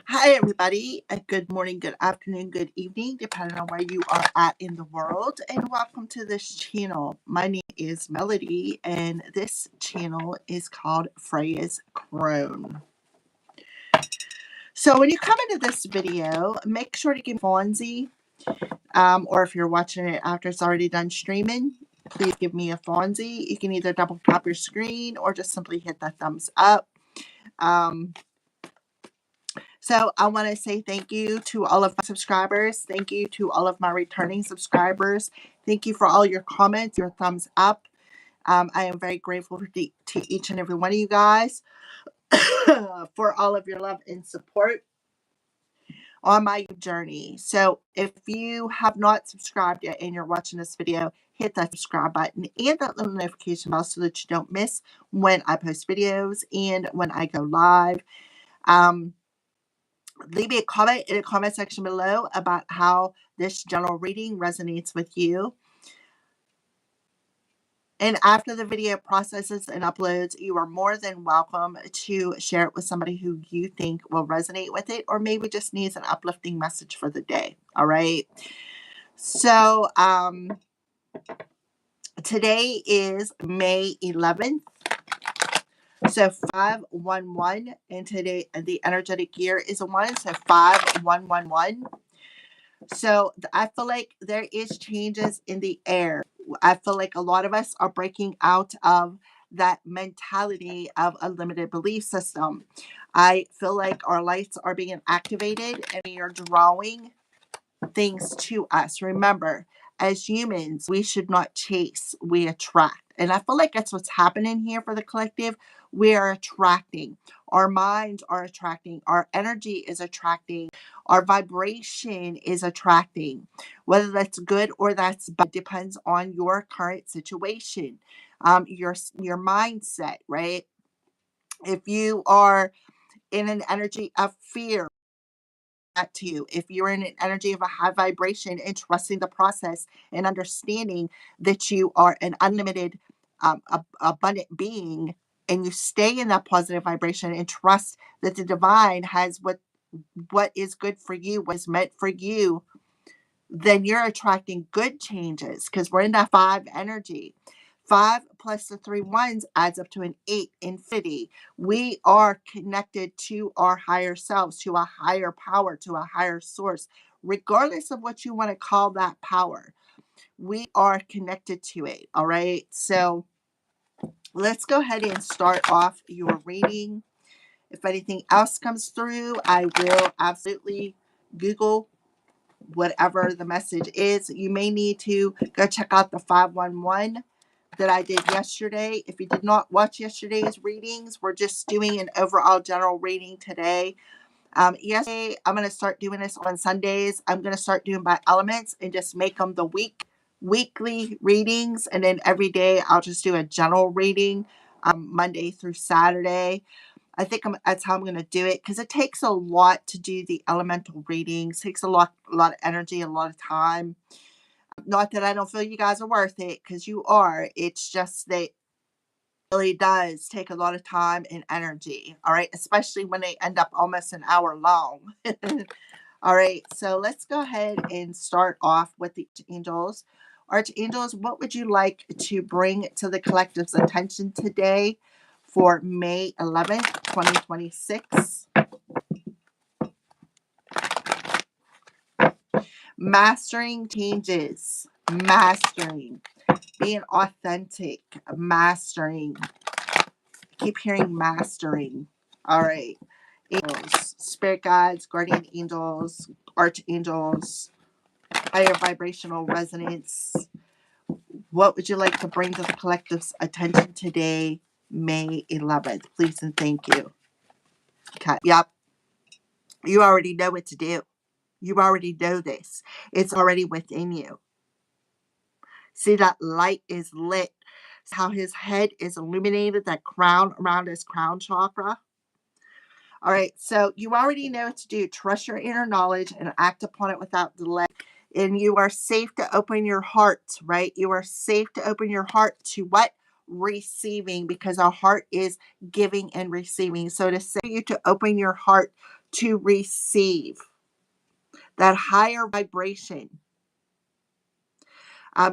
Hi, everybody. Good morning, good afternoon, good evening, depending on where you are at in the world. And welcome to this channel. My name is Melody, and this channel is called Freya's Crone. So, when you come into this video, make sure to give Fonzie, or if you're watching it after it's already done streaming, please give me a Fonzie. You can either double tap your screen or just simply hit the thumbs up. So I want to say thank you to all of my subscribers. Thank you to all of my returning subscribers. Thank you for all your comments, your thumbs up. I am very grateful to each and every one of you guys for all of your love and support on my journey. So if you have not subscribed yet and you're watching this video, hit that subscribe button and that little notification bell so that you don't miss when I post videos and when I go live. Leave me a comment in the comment section below about how this general reading resonates with you. And after the video processes and uploads, you are more than welcome to share it with somebody who you think will resonate with it, or maybe just needs an uplifting message for the day. All right. So today is May 11th. So 511, and today the energetic year is a 1, so 5111. So I feel like there is changes in the air. I feel like a lot of us are breaking out of that mentality of a limited belief system. I feel like our lights are being activated and we are drawing things to us. Remember, as humans, we should not chase, we attract. And I feel like that's what's happening here for the collective. We are attracting. Our minds are attracting. Our energy is attracting. Our vibration is attracting. Whether that's good or that's bad depends on your current situation, your mindset, right? If you are in an energy of fear, that to you. If you're in an energy of a high vibration and trusting the process and understanding that you are an unlimited, abundant being, and you stay in that positive vibration and trust that the divine has what is good for you, what is meant for you, then you're attracting good changes because we're in that 5 energy. 5 plus the 3 ones adds up to an 8 infinity. We are connected to our higher selves, to a higher power, to a higher source, regardless of what you want to call that power. We are connected to it. All right. So let's go ahead and start off your reading. If anything else comes through, I will absolutely Google whatever the message is. You may need to go check out the 511 that I did yesterday. If you did not watch yesterday's readings, we're just doing an overall general reading today. Yesterday, I'm going to start doing this on Sundays. I'm going to start doing by elements and just make them the weekly readings. And then every day I'll just do a general reading, Monday through Saturday. I think that's how I'm going to do it because it takes a lot to do the elemental readings. It takes a lot of energy, a lot of time. Not that I don't feel you guys are worth it, because you are. It's just that it really does take a lot of time and energy. All right, especially when they end up almost an hour long. All right, so let's go ahead and start off with the angels. Archangels, what would you like to bring to the collective's attention today for May 11th, 2026? Mastering changes. Mastering. Being authentic. Mastering. I keep hearing mastering. All right. Angels, spirit guides, guardian angels, archangels, higher vibrational resonance. What would you like to bring to the collective's attention today, May 11th? Please and thank you. Okay. Yep. You already know what to do. You already know this. It's already within you. See, that light is lit. See how his head is illuminated, that crown around his crown chakra. All right, so you already know what to do. Trust your inner knowledge and act upon it without delay. And you are safe to open your heart, right? You are safe to open your heart to what? Receiving, because our heart is giving and receiving. So to say you to open your heart to receive that higher vibration.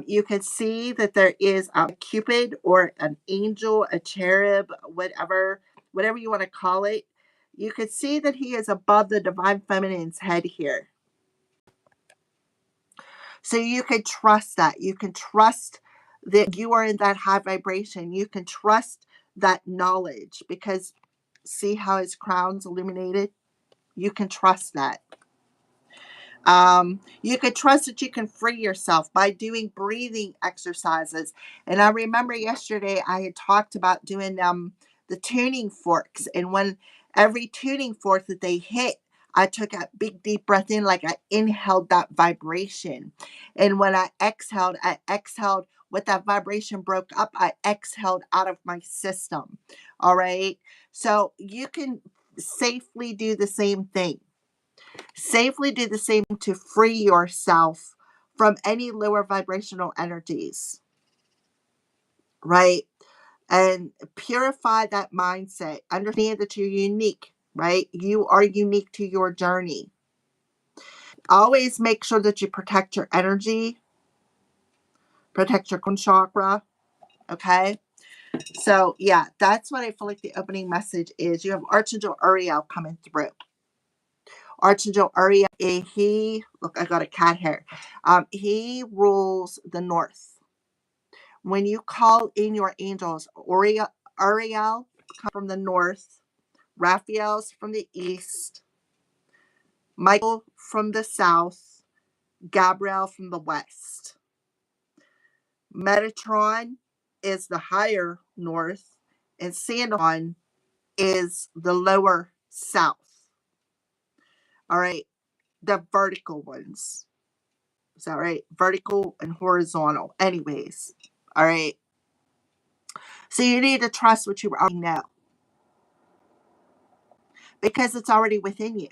You can see that there is a Cupid or an angel, a cherub, whatever you want to call it. You can see that he is above the divine feminine's head here. So you can trust that. You can trust that you are in that high vibration. You can trust that knowledge because see how his crown's illuminated? You can trust that. You can trust that you can free yourself by doing breathing exercises. And I remember yesterday I had talked about doing the tuning forks. And when every tuning fork that they hit, I took a big deep breath in, like I inhaled that vibration. And when I exhaled with that vibration broke up, I exhaled out of my system. All right. So you can safely do the same thing. Safely do the same to free yourself from any lower vibrational energies, right? And purify that mindset. Understand that you're unique, right? You are unique to your journey. Always make sure that you protect your energy, protect your chakra, okay? So, yeah, that's what I feel like the opening message is. You have Archangel Uriel coming through. Archangel Uriel, look, I got a cat hair. He rules the north. When you call in your angels, Uriel comes from the north, Raphael's from the east, Michael from the south, Gabriel from the west. Metatron is the higher north, and Sandon is the lower south. All right, the vertical ones. Is that right? Vertical and horizontal. Anyways. All right. So you need to trust what you already know because it's already within you.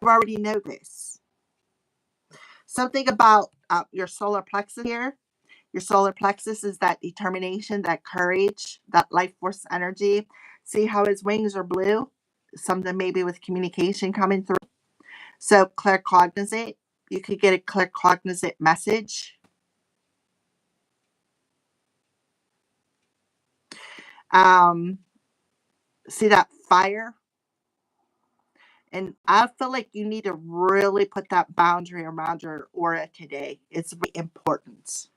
You already know this. Something about your solar plexus here. Your solar plexus is that determination, that courage, that life force energy. See how his wings are blue? Something maybe with communication coming through. So claircognizant. You could get a claircognizant message. See that fire? And I feel like you need to really put that boundary around your aura today. It's really important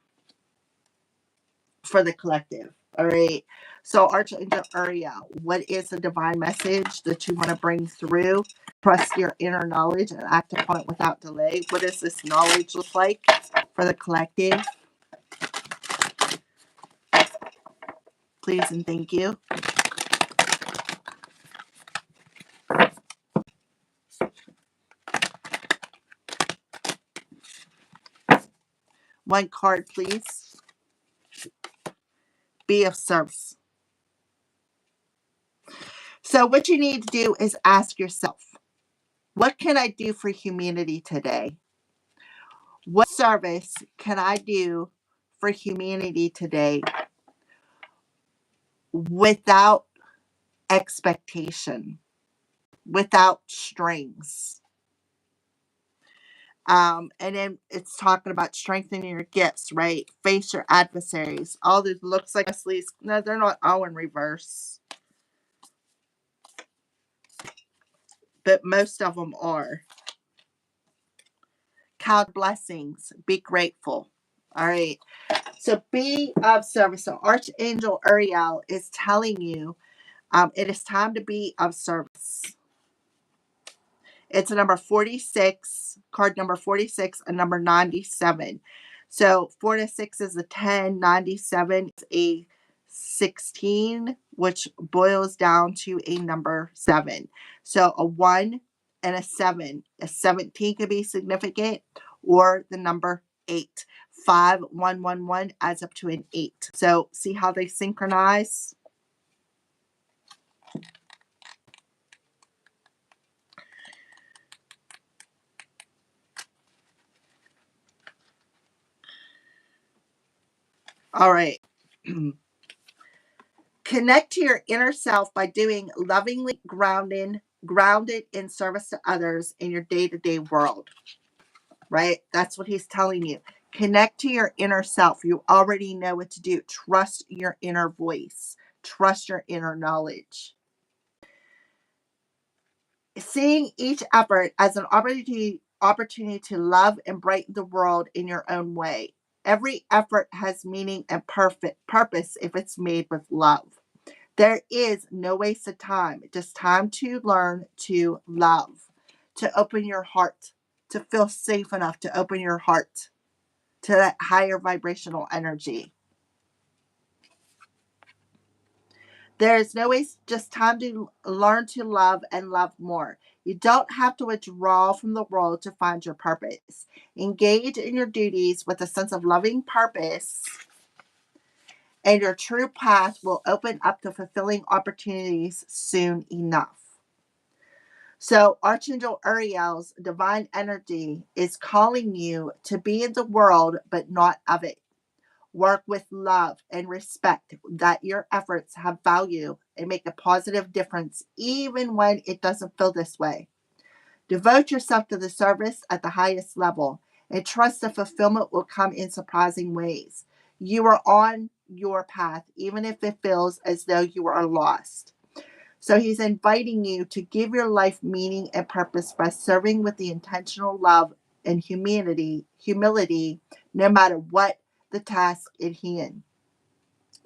for the collective. All right. So, Archangel Uriel, what is the divine message that you want to bring through? Trust your inner knowledge and act upon it without delay. What does this knowledge look like for the collective? Please and thank you. One card, please. Be of service. So, what you need to do is ask yourself, what can I do for humanity today? What service can I do for humanity today without expectation, without strings? And then it's talking about strengthening your gifts, right? Face your adversaries. All this looks like Leslie's. No, they're not all in reverse, but most of them are. Count blessings. Be grateful. All right. So be of service. So Archangel Uriel is telling you it is time to be of service. It's a number 46, card number 46, and number 97. So 46 is a 10, 97 is a 16, which boils down to a number 7. So a 1 and a 7. A 17 could be significant, or the number 8. 5, 1, 1, 1 adds up to an 8. So see how they synchronize? All right. Connect to your inner self by doing lovingly grounding grounded in service to others in your day-to-day world, right? That's what he's telling you. Connect to your inner self. You already know what to do. Trust your inner voice. Trust your inner knowledge. Seeing each effort as an opportunity to love and brighten the world in your own way. Every effort has meaning and perfect purpose if it's made with love. There is no waste of time. Just time to learn to love, to open your heart, to feel safe enough to open your heart to that higher vibrational energy. There is no waste, just time to learn to love and love more. You don't have to withdraw from the world to find your purpose. Engage in your duties with a sense of loving purpose, and your true path will open up to fulfilling opportunities soon enough. So, Archangel Uriel's divine energy is calling you to be in the world, but not of it. Work with love and respect that your efforts have value and make a positive difference, even when it doesn't feel this way. Devote yourself to the service at the highest level and trust the fulfillment will come in surprising ways. You are on your path, even if it feels as though you are lost. So he's inviting you to give your life meaning and purpose by serving with the intentional love and humility, no matter what the task at hand.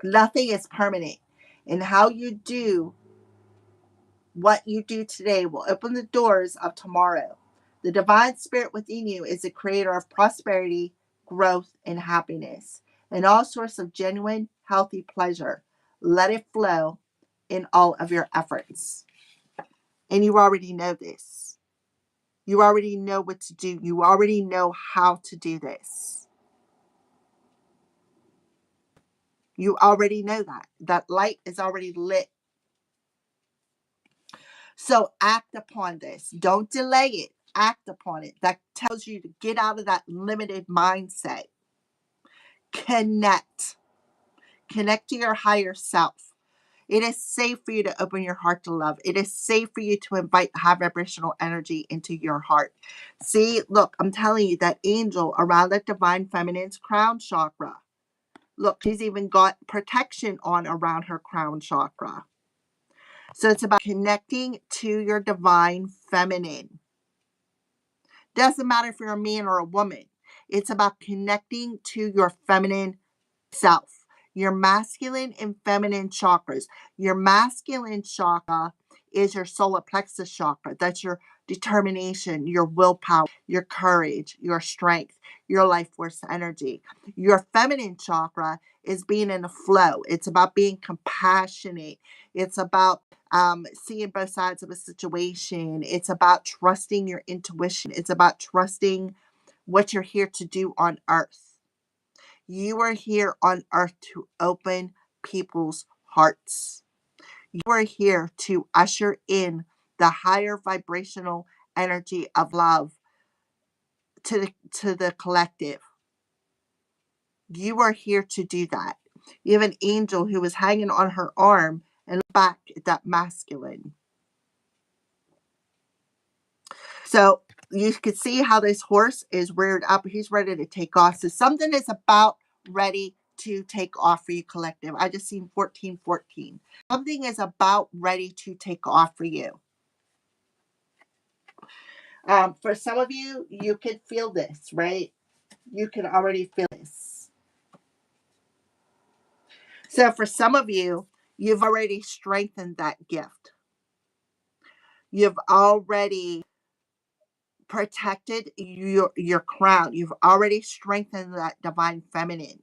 Nothing is permanent, and how you do what you do today will open the doors of tomorrow. The divine spirit within you is the creator of prosperity, growth, and happiness, and all sorts of genuine, healthy pleasure. Let it flow in all of your efforts. And you already know this. You already know what to do. You already know how to do this. You already know that. That light is already lit. So act upon this. Don't delay it. Act upon it. That tells you to get out of that limited mindset. Connect. Connect to your higher self. It is safe for you to open your heart to love. It is safe for you to invite high vibrational energy into your heart. See, look, I'm telling you that angel around that divine feminine's crown chakra. Look, she's even got protection on around her crown chakra. So it's about connecting to your divine feminine. Doesn't matter if you're a man or a woman. It's about connecting to your feminine self, your masculine and feminine chakras. Your masculine chakra is your solar plexus chakra. That's your determination, your willpower, your courage, your strength, your life force energy. Your feminine chakra is being in a flow. It's about being compassionate. It's about seeing both sides of a situation. It's about trusting your intuition. It's about trusting what you're here to do on earth. You are here on earth to open people's hearts. You are here to usher in the higher vibrational energy of love to the collective. You are here to do that. You have an angel who is hanging on her arm and back at that masculine. So you can see how this horse is reared up. He's ready to take off. So something is about ready to take off for you, collective. I just seen 1414. Something is about ready to take off for you. For some of you, you can feel this, right? You can already feel this. So for some of you, you've already strengthened that gift. You've already protected your crown. You've already strengthened that divine feminine.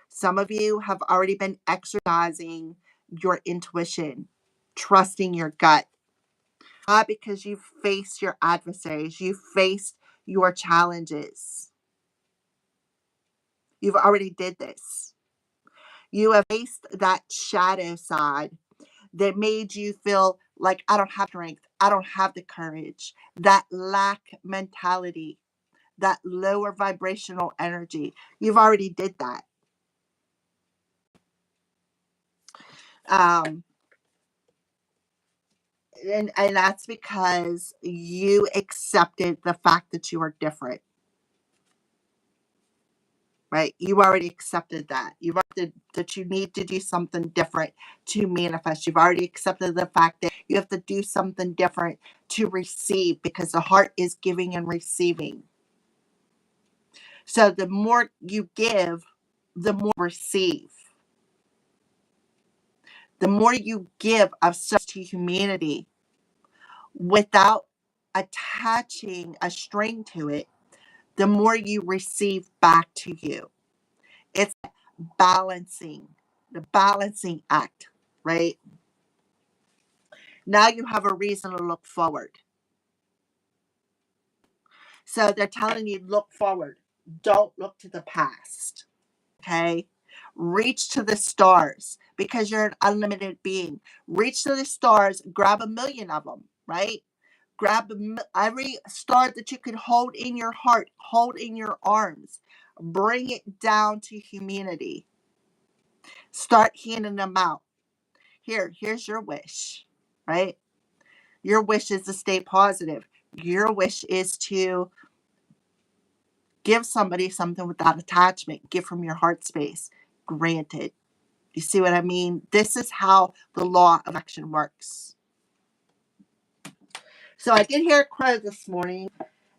Some of you have already been exercising your intuition, trusting your gut. Not because you've faced your adversaries, you've faced your challenges. You've already did this. You have faced that shadow side that made you feel like, I don't have strength, I don't have the courage, that lack mentality, that lower vibrational energy. You've already did that. Um, And that's because you accepted the fact that you are different, right? You already accepted that. You've already that you need to do something different to manifest. You've already accepted the fact that you have to do something different to receive, because the heart is giving and receiving. So the more you give, the more you receive. The more you give of service to humanity without attaching a string to it, the more you receive back to you. It's balancing, the balancing act, right? Now you have a reason to look forward. So they're telling you, look forward. Don't look to the past. Okay? Reach to the stars, because you're an unlimited being. Reach to the stars, grab a million of them, right? Grab every star that you could hold in your heart, hold in your arms. Bring it down to humanity. Start handing them out. Here's your wish, right? Your wish is to stay positive. Your wish is to give somebody something without attachment. Give from your heart space. Granted. You see what I mean? This is how the law of action works. So I did hear a crow this morning.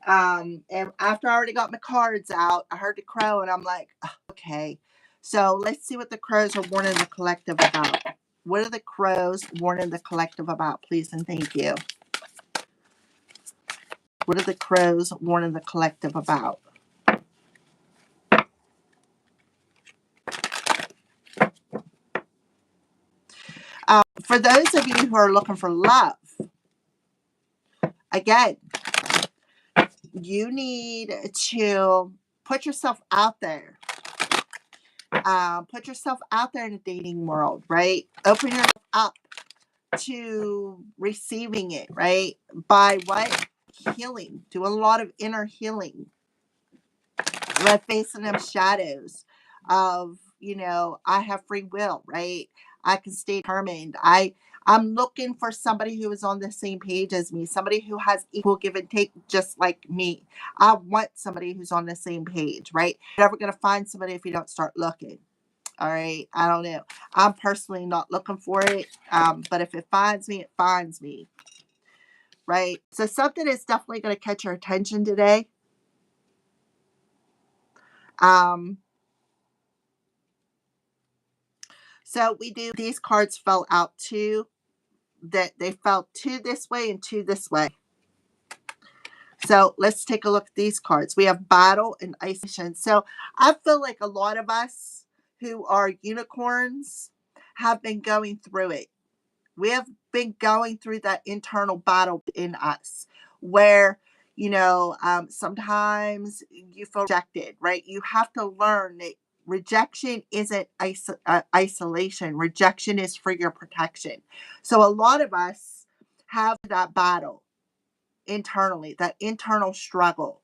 And after I already got my cards out, I heard the crow and I'm like, "Oh, okay." So let's see what the crows are warning the collective about. What are the crows warning the collective about, please and thank you? What are the crows warning the collective about? For those of you who are looking for love, again, you need to put yourself out there. Put yourself out there in the dating world, right? Open yourself up to receiving it, right? By what? Healing. Do a lot of inner healing. Right? Facing them shadows of, I have free will, right? I can stay determined. I'm looking for somebody who is on the same page as me, somebody who has equal give and take just like me. I want somebody who's on the same page, right? You're never going to find somebody if you don't start looking. All right. I don't know. I'm personally not looking for it. But if it finds me, it finds me. Right. So something is definitely going to catch your attention today. So these cards fell out too. That they fell two this way and two this way. So let's take a look at these cards. We have battle and isolation. So I feel like a lot of us who are unicorns have been going through it. We have been going through that internal battle in us where, sometimes you feel rejected, right? You have to learn that rejection isn't isolation. Rejection is for your protection. So a lot of us have that battle internally, that internal struggle.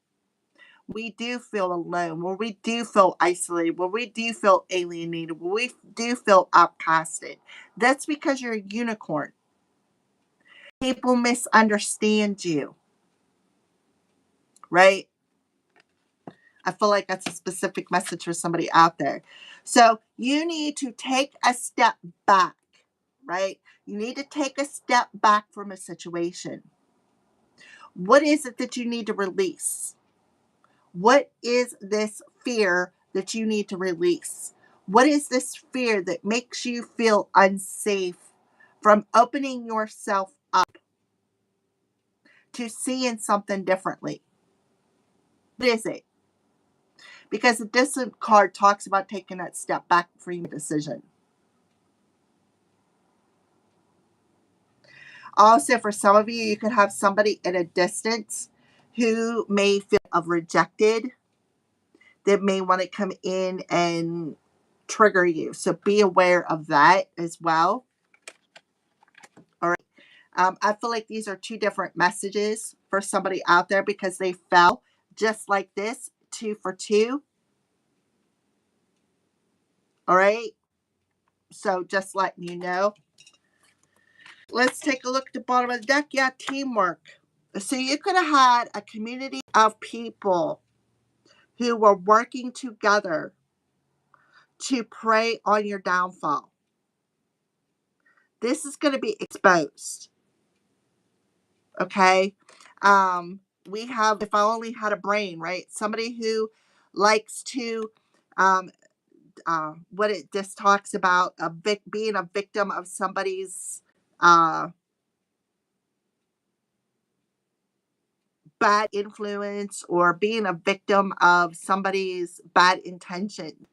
We do feel alone, where we do feel isolated, where we do feel alienated, where we do feel outcasted. That's because you're a unicorn. People misunderstand you, right? I feel like that's a specific message for somebody out there. So you need to take a step back, right? You need to take a step back from a situation. What is it that you need to release? What is this fear that you need to release? What is this fear that makes you feel unsafe from opening yourself up to seeing something differently? What is it? Because the discipline card talks about taking that step back for your decision. Also, for some of you, you could have somebody at a distance who may feel rejected, that may want to come in and trigger you. So be aware of that as well. All right. I feel like these are two different messages for somebody out there because they fell just like this, 2 for 2. All right. So just letting you know. Let's take a look at the bottom of the deck. Yeah, teamwork. So you could have had a community of people who were working together to prey on your downfall. This is going to be exposed. Okay. We have, if I only had a brain, right? Somebody who likes to, um, what it just talks about, being a victim of somebody's uh, bad influence, or being a victim of somebody's bad intention.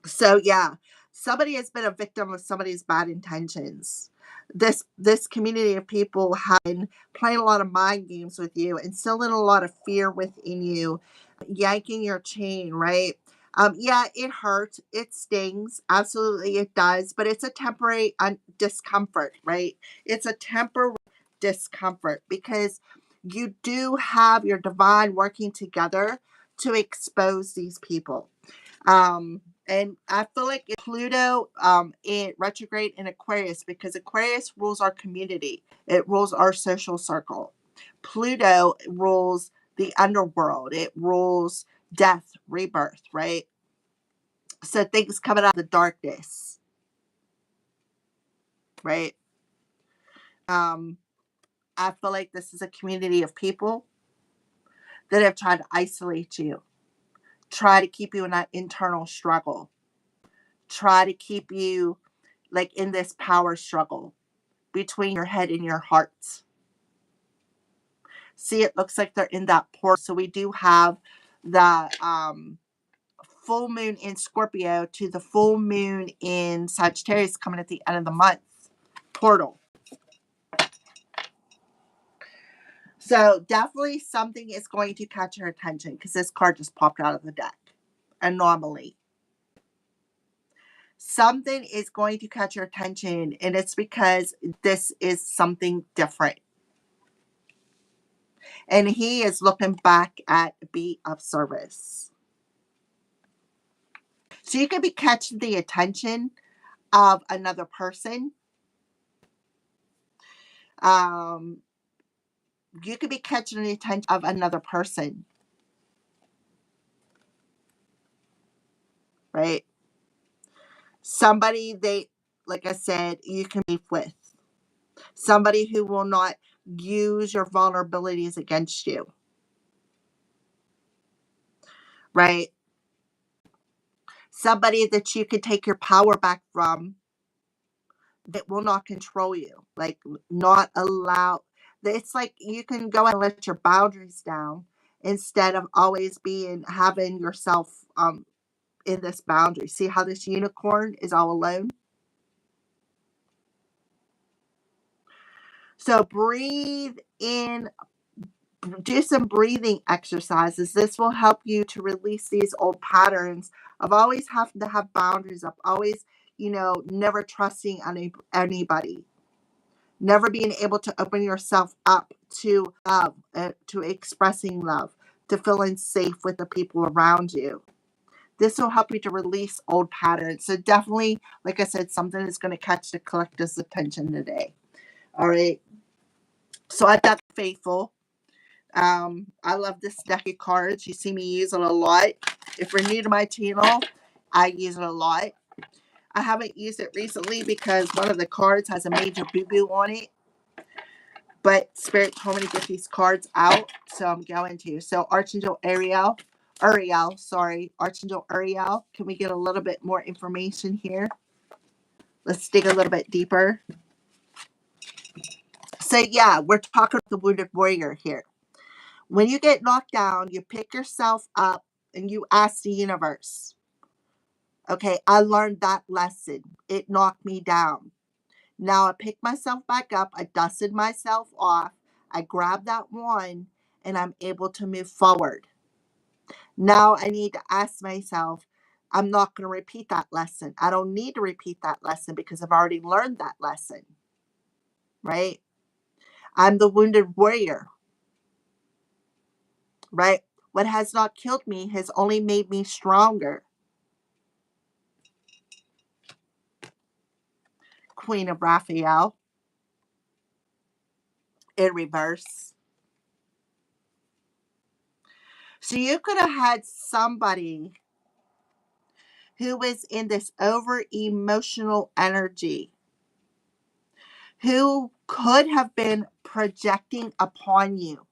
So yeah, somebody has been a victim of somebody's bad intentions. This community of people have been playing a lot of mind games with you, instilling a lot of fear within you, yanking your chain, right? Yeah, it hurts, it stings, absolutely it does, but it's a temporary discomfort, right? It's a temporary discomfort because you do have your divine working together to expose these people. And I feel like Pluto in retrograde in Aquarius, because Aquarius rules our community. It rules our social circle. Pluto rules the underworld. It rules death, rebirth, right? So things coming out of the darkness, right? Um, I feel like this is a community of people that have tried to isolate you, try to keep you in that internal struggle, try to keep you like in this power struggle between your head and your heart. See, it looks like they're in that portal. So we do have the full moon in Scorpio to the full moon in Sagittarius coming at the end of the month portal. So definitely something is going to catch your attention because this card just popped out of the deck. Anomaly. Something is going to catch your attention, and it's because this is something different. And he is looking back at be of service. So you could be catching the attention of another person. Um, you could be catching the attention of another person, right? Somebody they, like I said, you can be with. Somebody who will not use your vulnerabilities against you, right? Somebody that you could take your power back from, that will not control you, like not allow. It's like you can go and let your boundaries down instead of always having yourself in this boundary. See how this unicorn is all alone? So breathe in, do some breathing exercises. This will help you to release these old patterns of always having to have boundaries up, always, never trusting anybody, never being able to open yourself up to love, to expressing love, to feeling safe with the people around you. This will help you to release old patterns. So definitely, like I said, something is going to catch the collective's attention today. All right. So I got Faithful. I love this deck of cards. You see me use it a lot. If you're new to my channel, I use it a lot. I haven't used it recently because one of the cards has a major boo-boo on it. But Spirit told me to get these cards out, so I'm going to. So Archangel Archangel Uriel. Can we get a little bit more information here? Let's dig a little bit deeper. So yeah, we're talking about the wounded warrior here. When you get knocked down, you pick yourself up and you ask the universe, okay, I learned that lesson. It knocked me down. Now I pick myself back up. I dusted myself off. I grab that one and I'm able to move forward. Now I need to ask myself, I'm not going to repeat that lesson. I don't need to repeat that lesson because I've already learned that lesson, right? I'm the wounded warrior, right? What has not killed me has only made me stronger. Queen of Raphael in reverse. So you could have had somebody who was in this over emotional energy, who could have been projecting upon you,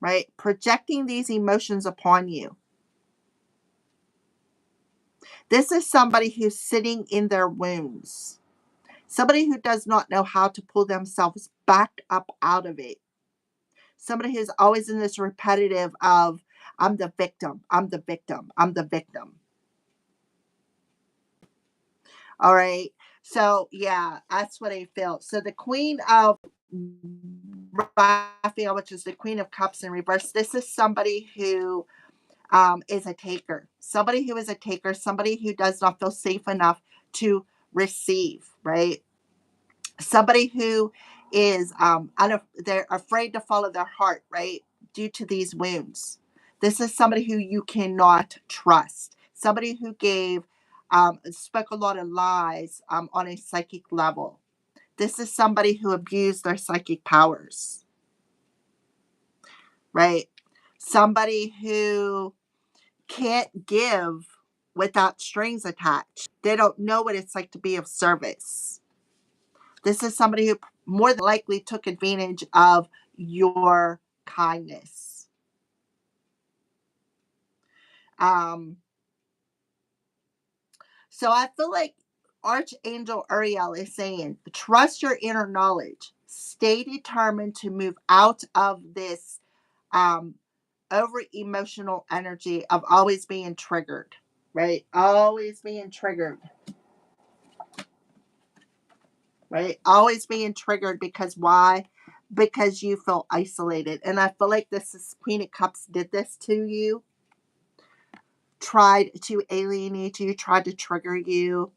right? Projecting these emotions upon you. This is somebody who's sitting in their wounds, somebody who does not know how to pull themselves back up out of it, somebody who's always in this repetitive of, I'm the victim, I'm the victim, I'm the victim. All right. So, yeah, that's what I feel. So, the Queen of Raphael, which is the Queen of Cups in reverse, this is somebody who is a taker. Somebody who is a taker, somebody who does not feel safe enough to receive, right? Somebody who is they're afraid to follow their heart, right? Due to these wounds. This is somebody who you cannot trust. Somebody who spoke a lot of lies on a psychic level. This is somebody who abused their psychic powers, right? Somebody who can't give without strings attached. They don't know what it's like to be of service. This is somebody who more than likely took advantage of your kindness. Um, so I feel like Archangel Uriel is saying, trust your inner knowledge. Stay determined to move out of this um, over emotional energy of always being triggered, right? Always being triggered, right? Always being triggered because why? Because you feel isolated. And I feel like this is Queen of Cups did this to you, tried to alienate you, tried to trigger you,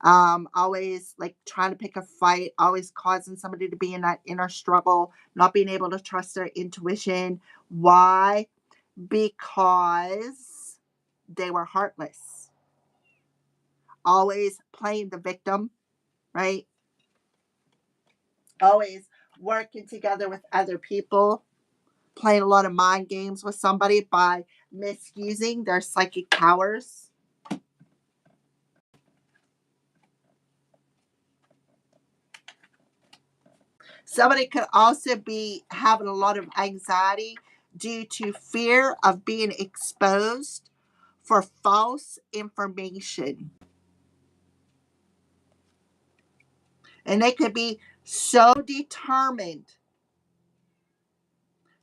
always like trying to pick a fight, always causing somebody to be in that inner struggle, not being able to trust their intuition. Why? Because they were heartless, always playing the victim, right? Always working together with other people, playing a lot of mind games with somebody by misusing their psychic powers. Somebody could also be having a lot of anxiety due to fear of being exposed for false information. And they could be so determined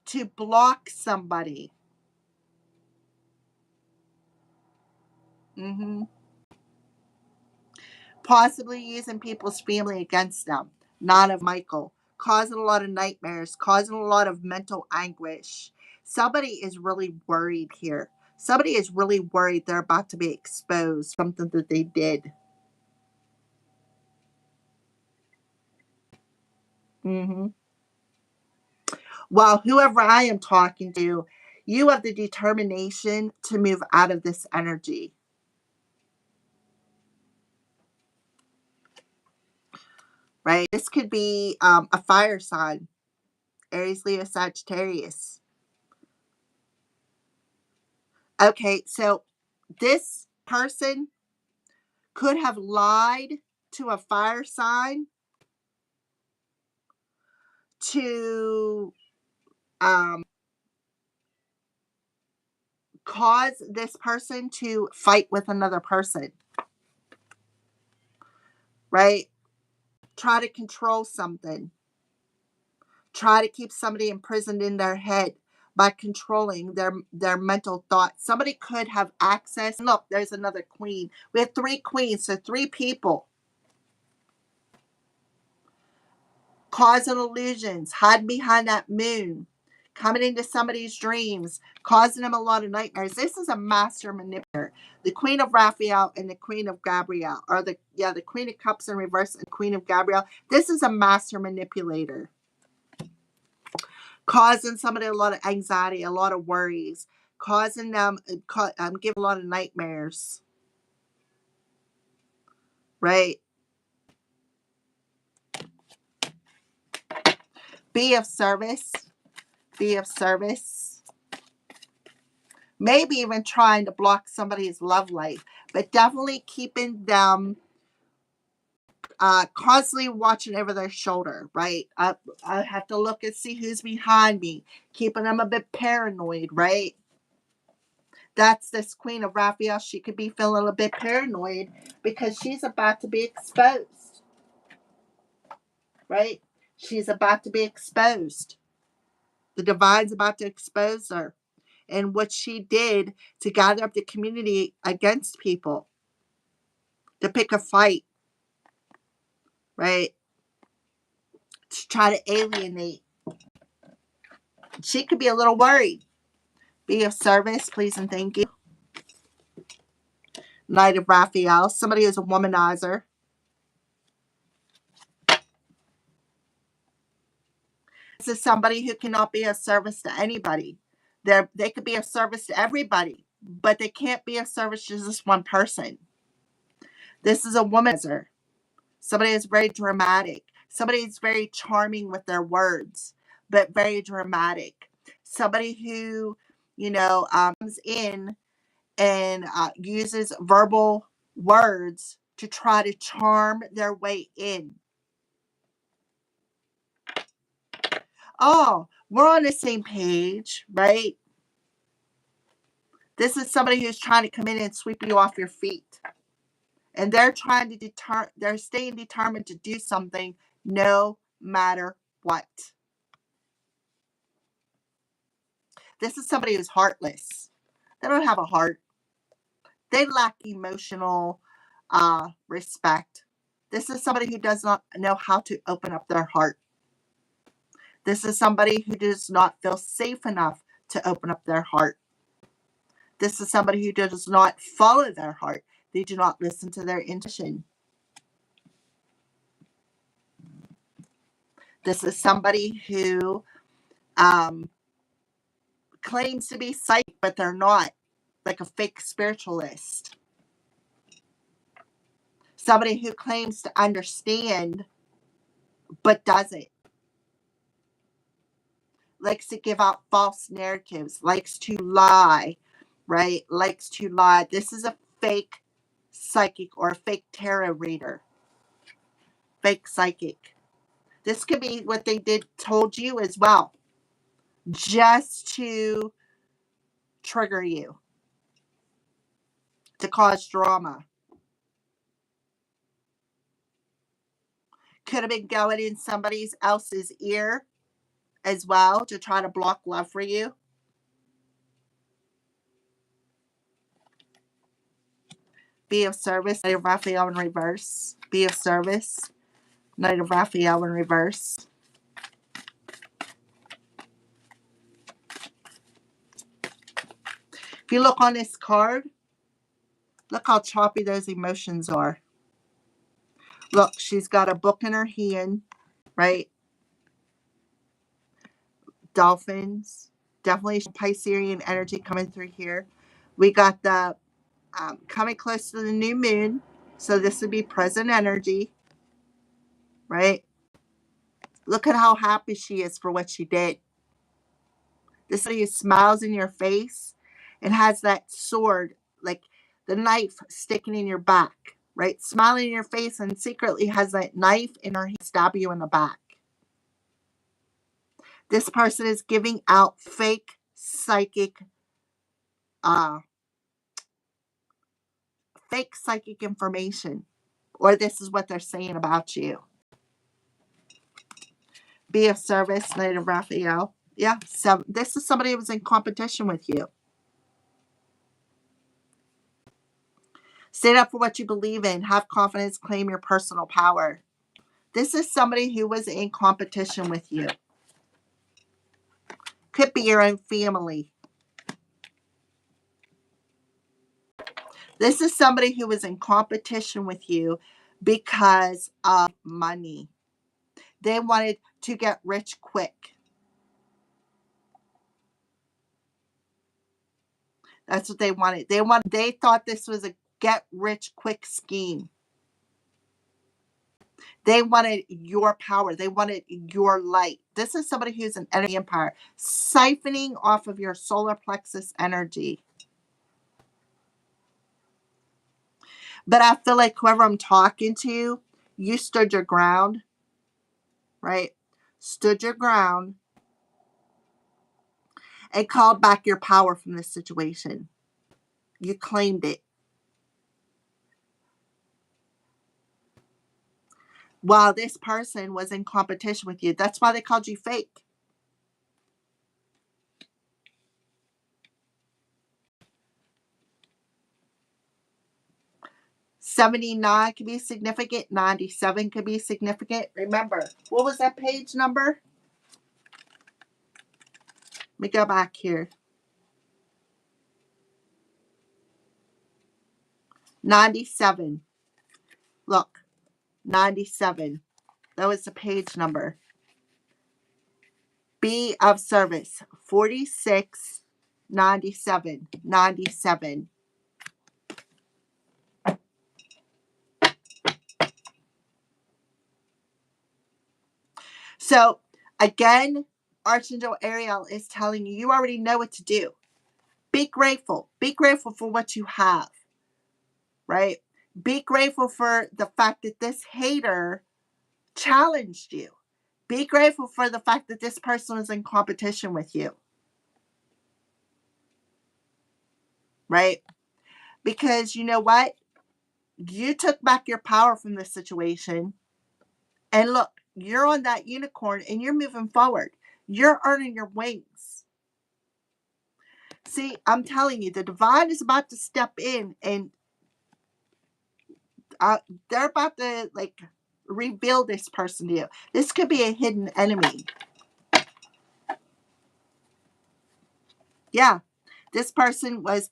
to block somebody. hmm Possibly using people's family against them, not of Michael, causing a lot of nightmares, causing a lot of mental anguish. Somebody is really worried here. Somebody is really worried they're about to be exposed, something that they did. hmm Well, whoever I am talking to, you have the determination to move out of this energy, right? This could be a fire sign, Aries, Leo, Sagittarius. Okay, so this person could have lied to a fire sign to um, cause this person to fight with another person, right? Try to control something, try to keep somebody imprisoned in their head by controlling their mental thoughts. Somebody could have access. Look, there's another queen. We have three queens, so three people causing illusions, hiding behind that moon, coming into somebody's dreams, causing them a lot of nightmares. This is a master manipulator. The Queen of Raphael and the Queen of Gabriel, or the Queen of Cups in reverse and Queen of Gabriel. This is a master manipulator, causing somebody a lot of anxiety, a lot of worries, causing them, giving a lot of nightmares, right? Be of service. Be of service. Maybe even trying to block somebody's love life, but definitely keeping them constantly watching over their shoulder, right? I have to look and see who's behind me, keeping them a bit paranoid, right? That's this Queen of Raphael. She could be feeling a bit paranoid because she's about to be exposed, right? She's about to be exposed. The divine's about to expose her and what she did to gather up the community against people, to pick a fight, right? To try to alienate. She could be a little worried. Be of service, please and thank you. Knight of Raphael. Somebody is a womanizer. This is somebody who cannot be of service to anybody. They could be of service to everybody, but they can't be of service to just one person. This is a womanizer. Somebody is very dramatic. Somebody is very charming with their words, but very dramatic. Somebody who, comes in and uses verbal words to try to charm their way in. Oh, we're on the same page, right? This is somebody who's trying to come in and sweep you off your feet. And they're trying to they're staying determined to do something no matter what. This is somebody who's heartless. They don't have a heart. They lack emotional respect. This is somebody who does not know how to open up their heart. This is somebody who does not feel safe enough to open up their heart. This is somebody who does not follow their heart. They do not listen to their intuition. This is somebody who claims to be psychic, but they're not, like a fake spiritualist. Somebody who claims to understand, but doesn't. Likes to give out false narratives, likes to lie, right? Likes to lie. This is a fake psychic or a fake tarot reader. Fake psychic. This could be what they told you as well, just to trigger you, to cause drama. Could have been going in somebody else's ear as well to try to block love for you. Be of service. Knight of Raphael in reverse. Be of service. Knight of Raphael in reverse. If you look on this card, look how choppy those emotions are. Look, she's got a book in her hand, right? Dolphins. Definitely Piscean energy coming through here. We got the coming close to the new moon. So this would be present energy, right? Look at how happy she is for what she did. This lady smiles in your face and has that sword, like the knife sticking in your back, right? Smiling in your face and secretly has that knife in her hand, stab you in the back. This person is giving out fake psychic, uh, fake psychic information, or this is what they're saying about you. Be of service, Knight of Raphael. Yeah, so this is somebody who was in competition with you. Stand up for what you believe in. Have confidence. Claim your personal power. This is somebody who was in competition with you. Could be your own family. This is somebody who was in competition with you because of money. They wanted to get rich quick. That's what they wanted. They thought this was a get rich quick scheme. They wanted your power. They wanted your light. This is somebody who's an energy empire, siphoning off of your solar plexus energy. But I feel like whoever I'm talking to, you stood your ground, right? Stood your ground and called back your power from this situation. You claimed it. While this person was in competition with you. That's why they called you fake. $79 could be significant. 97 could be significant. Remember, what was that page number? Let me go back here. 97. Look, 97. That was the page number. Be of service. 46, 97, 97. So, again, Archangel Uriel is telling you, you already know what to do. Be grateful. Be grateful for what you have, right? Be grateful for the fact that this hater challenged you. Be grateful for the fact that this person was in competition with you, right? Because you know what? You took back your power from this situation. And look, you're on that unicorn and you're moving forward. You're earning your wings. See, I'm telling you, the divine is about to step in and they're about to like reveal this person to you. This could be a hidden enemy. Yeah, this person was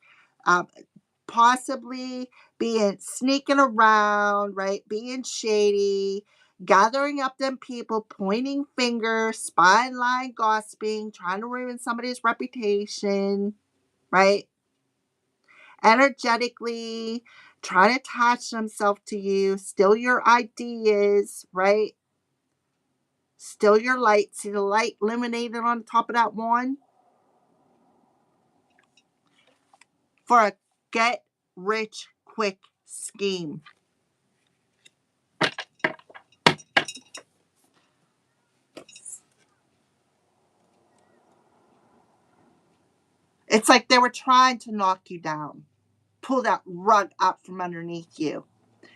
possibly being sneaking around, right? Being shady, gathering up them people, pointing fingers, spying, lying, gossiping, trying to ruin somebody's reputation, right? Energetically, trying to attach themselves to you, steal your ideas, right? Steal your light. See the light illuminated on the top of that wand? For a get rich quick scheme. It's like they were trying to knock you down, pull that rug up from underneath you.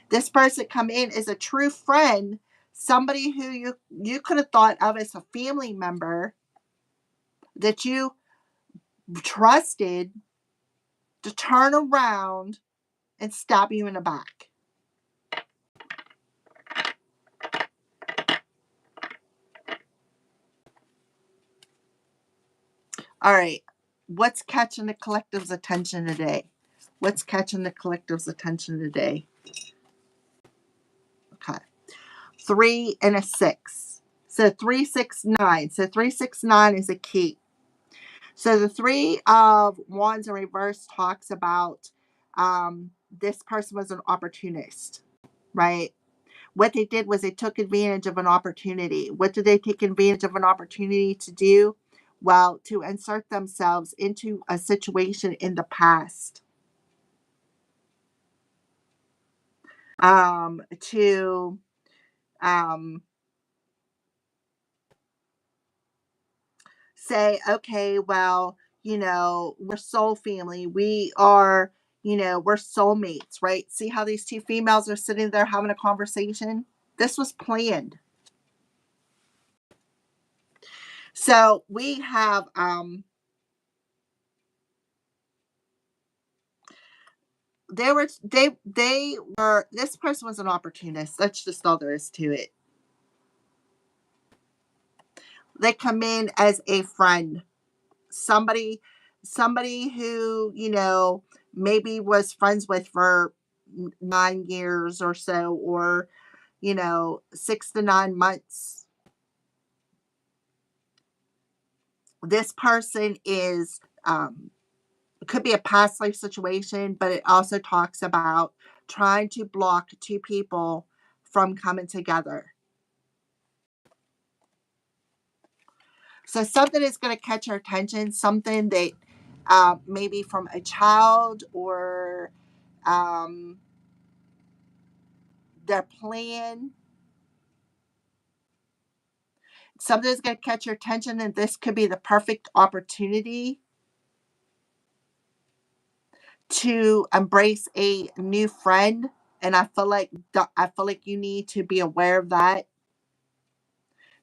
This person come in is a true friend, somebody who you could have thought of as a family member that you trusted to turn around and stab you in the back. All right. What's catching the collective's attention today? What's catching the collective's attention today? Okay. 3 and a 6. So 369. So 369 is a key. So the 3 of Wands in reverse talks about this person was an opportunist, right? What they did was they took advantage of an opportunity. What did they take advantage of an opportunity to do? Well, to insert themselves into a situation in the past. To say, okay, well, we're soul family. We are, we're soulmates, right? See how these two females are sitting there having a conversation? This was planned. So we have they were this person was an opportunist. That's just all there is to it. They come in as a friend. Somebody who, maybe was friends with for 9 years or so, or 6 to 9 months. This person is could be a past life situation, but it also talks about trying to block two people from coming together. So something is going to catch your attention, something that maybe from a child or um, their plan. Something is going to catch your attention, and this could be the perfect opportunity to embrace a new friend. And I feel like you need to be aware of that.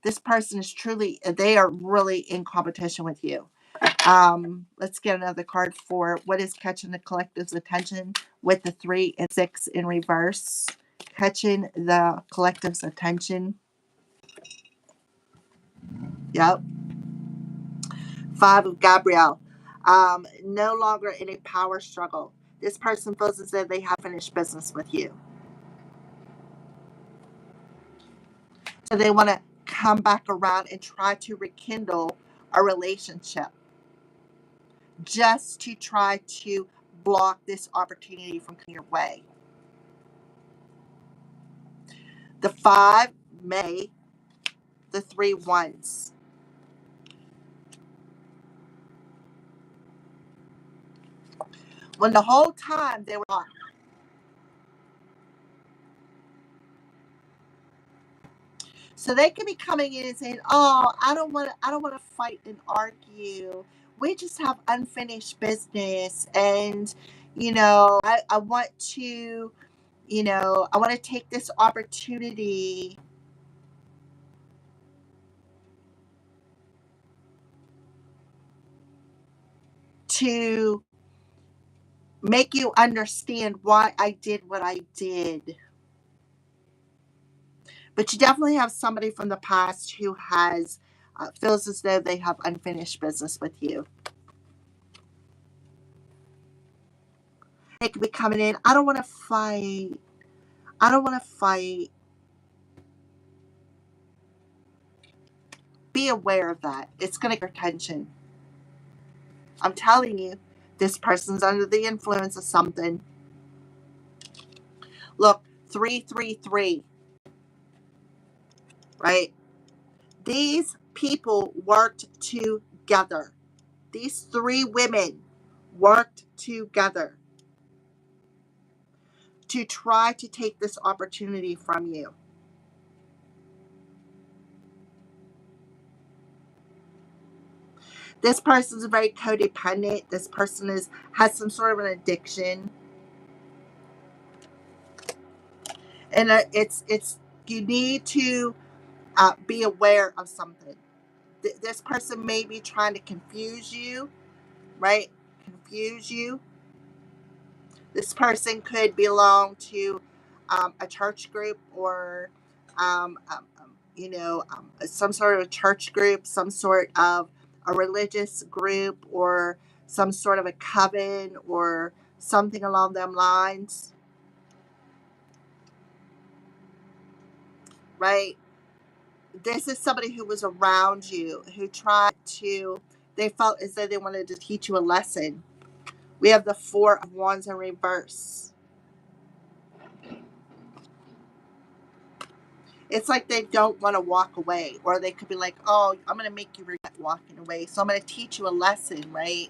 This person is truly, they are really in competition with you. Let's get another card for what is catching the collective's attention with the 3 and 6 in reverse. Catching the collective's attention. Yep. 5 of Gabrielle. No longer in a power struggle. This person feels as though they have finished business with you. So they want to come back around and try to rekindle a relationship, just to try to block this opportunity from coming your way. The 5 may, the 3 wands. When the whole time they were on. So they could be coming in and saying, "Oh, I don't want to fight and argue. We just have unfinished business, and I want to, I want to take this opportunity to make you understand why I did what I did." But you definitely have somebody from the past who has feels as though they have unfinished business with you. They could be coming in. I don't want to fight. I don't want to fight. Be aware of that. It's going to get your attention. I'm telling you, this person's under the influence of something. Look, 333, right? These people worked together. These 3 women worked together to try to take this opportunity from you. This person's very codependent. This person has some sort of an addiction, and it's you need to be aware of something. This person may be trying to confuse you, right? Confuse you. This person could belong to a church group or some sort of a church group, some sort of a religious group, or some sort of a coven or something along them lines, right? This is somebody who was around you, who they felt as though they wanted to teach you a lesson. We have the 4 of Wands in reverse. It's like they don't want to walk away, or they could be like, "Oh, I'm going to make you regret walking away, so I'm going to teach you a lesson," right?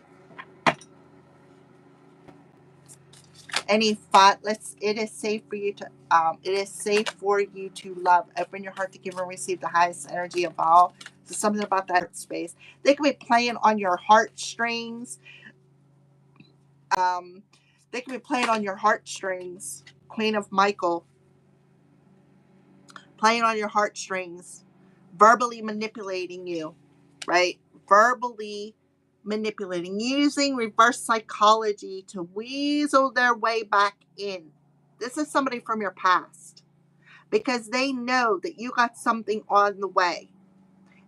Any thought? It is safe for you to. It is safe for you to love. Open your heart to give and receive the highest energy of all. So something about that space. They could be playing on your heartstrings. Um, they could be playing on your heartstrings. Queen of Michael, playing on your heartstrings, verbally manipulating you, right? Verbally manipulating, using reverse psychology to weasel their way back in. This is somebody from your past because they know that you got something on the way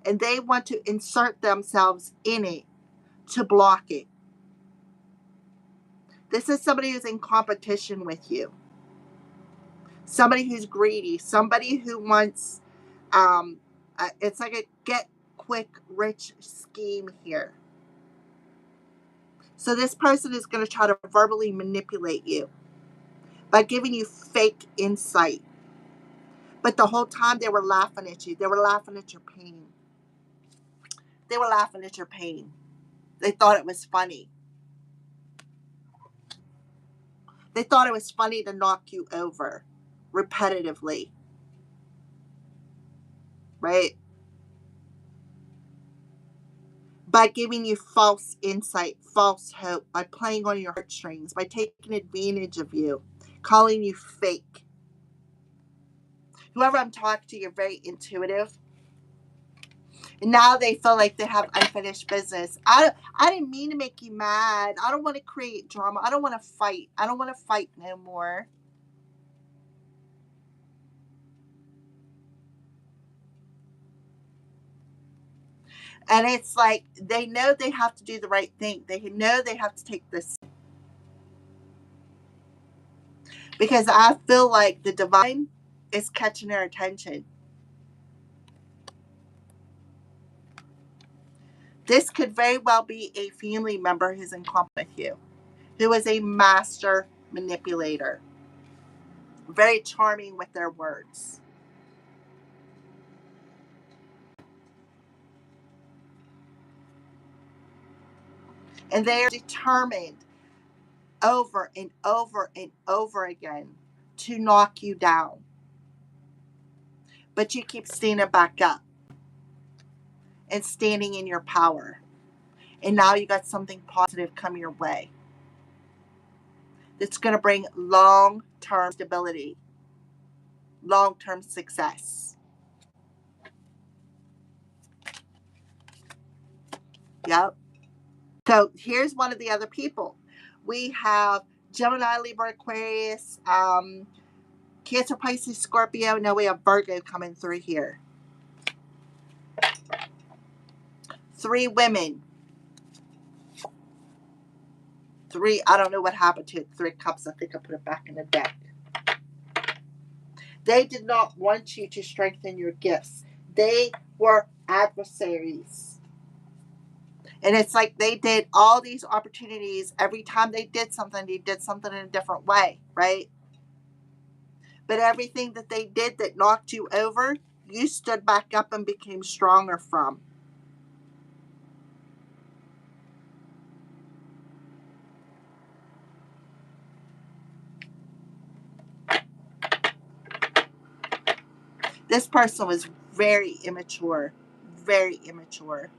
and they want to insert themselves in it to block it. This is somebody who's in competition with you, somebody who's greedy, somebody who wants, it's like a get quick rich scheme here. So this person is going to try to verbally manipulate you by giving you fake insight, But the whole time they were laughing at you. They were laughing at your pain. They were laughing at your pain. They thought it was funny. They thought it was funny to knock you over repetitively, right? By giving you false insight, false hope, by playing on your heartstrings, by taking advantage of you, calling you fake. Whoever I'm talking to, you're very intuitive. And now they feel like they have unfinished business. I didn't mean to make you mad. I don't want to create drama. I don't want to fight. I don't want to fight no more. And it's like they know they have to do the right thing. They know they have to take this. Because I feel like the divine is catching their attention. This could very well be a family member who's in conflict with you, who is a master manipulator, very charming with their words. And they are determined over and over and over again to knock you down. But you keep standing back up and standing in your power. And now you got something positive come your way that's going to bring long term stability, long term success. Yep. So here's one of the other people. We have Gemini, Libra, Aquarius, Cancer, Pisces, Scorpio. Now we have Virgo coming through here. 3 women. 3, I don't know what happened to it. 3 cups. I think I put it back in the deck. They did not want you to strengthen your gifts. They were adversaries. And it's like they did all these opportunities. Every time they did something in a different way, right? But everything that they did that knocked you over, you stood back up and became stronger from. This person was very immature, very immature.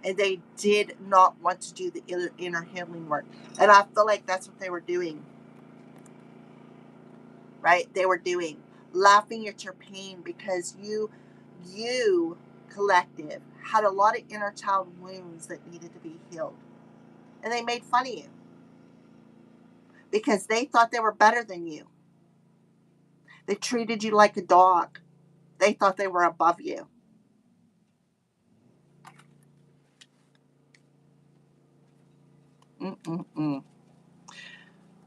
And they did not want to do the inner healing work. And I feel like that's what they were doing, right? They were doing laughing at your pain because you collective had a lot of inner child wounds that needed to be healed. And they made fun of you because they thought they were better than you. They treated you like a dog. They thought they were above you. Mm-mm-mm.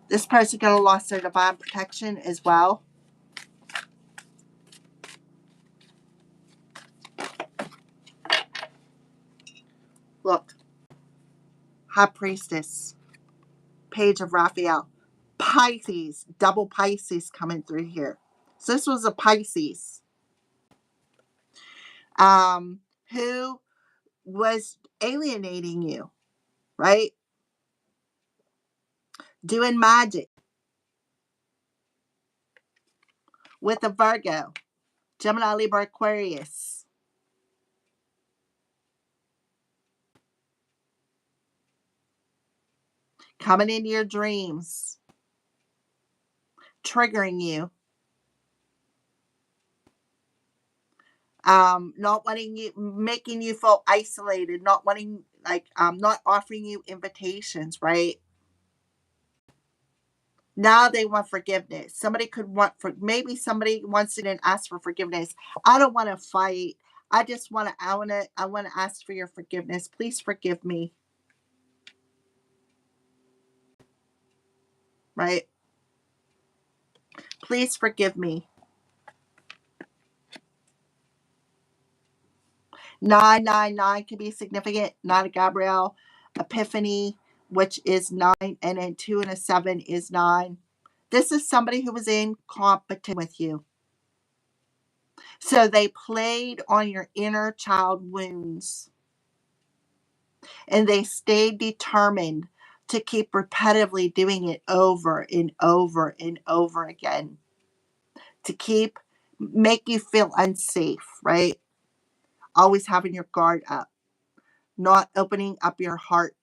This person could have lost their divine protection as well. Look, High Priestess, Page of Raphael, Pisces, double Pisces coming through here. So this was a Pisces who was alienating you, right? Doing magic with a Virgo, Gemini, Libra, Aquarius. Coming into your dreams, triggering you, not wanting you, making you feel isolated, not wanting, not offering you invitations, right? Now they want forgiveness. Somebody could want for maybe somebody wants to ask for forgiveness. I don't want to fight. I want to ask for your forgiveness. Please forgive me. Right? Please forgive me. 999 can be significant. 9 of Gabrielle, Epiphany, which is 9, and then 2 and a 7 is 9. This is somebody who was in competition with you. So they played on your inner child wounds, and they stayed determined to keep repetitively doing it over and over and over again, to keep make you feel unsafe, right? Always having your guard up, not opening up your heart,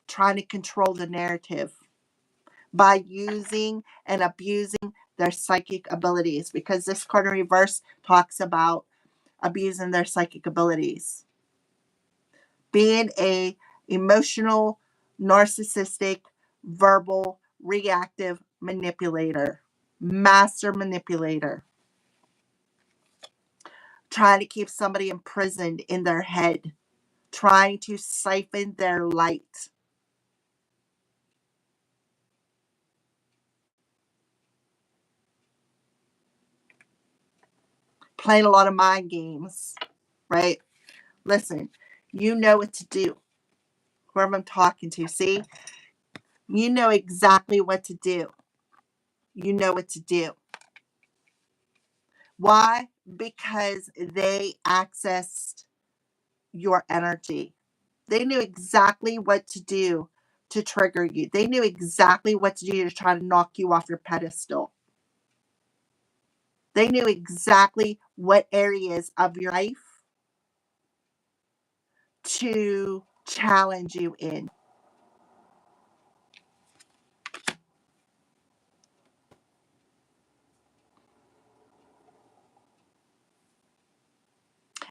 trying to control the narrative by using and abusing their psychic abilities, because this card in reverse talks about abusing their psychic abilities, being a emotional, narcissistic, verbal, reactive manipulator, master manipulator, trying to keep somebody imprisoned in their head, trying to siphon their light. Playing a lot of mind games, right? Listen, you know what to do. Whoever I'm talking to, see? You know exactly what to do. You know what to do. Why? Because they accessed your energy. They knew exactly what to do to trigger you. They knew exactly what to do to try to knock you off your pedestal. They knew exactly what areas of your life to challenge you in.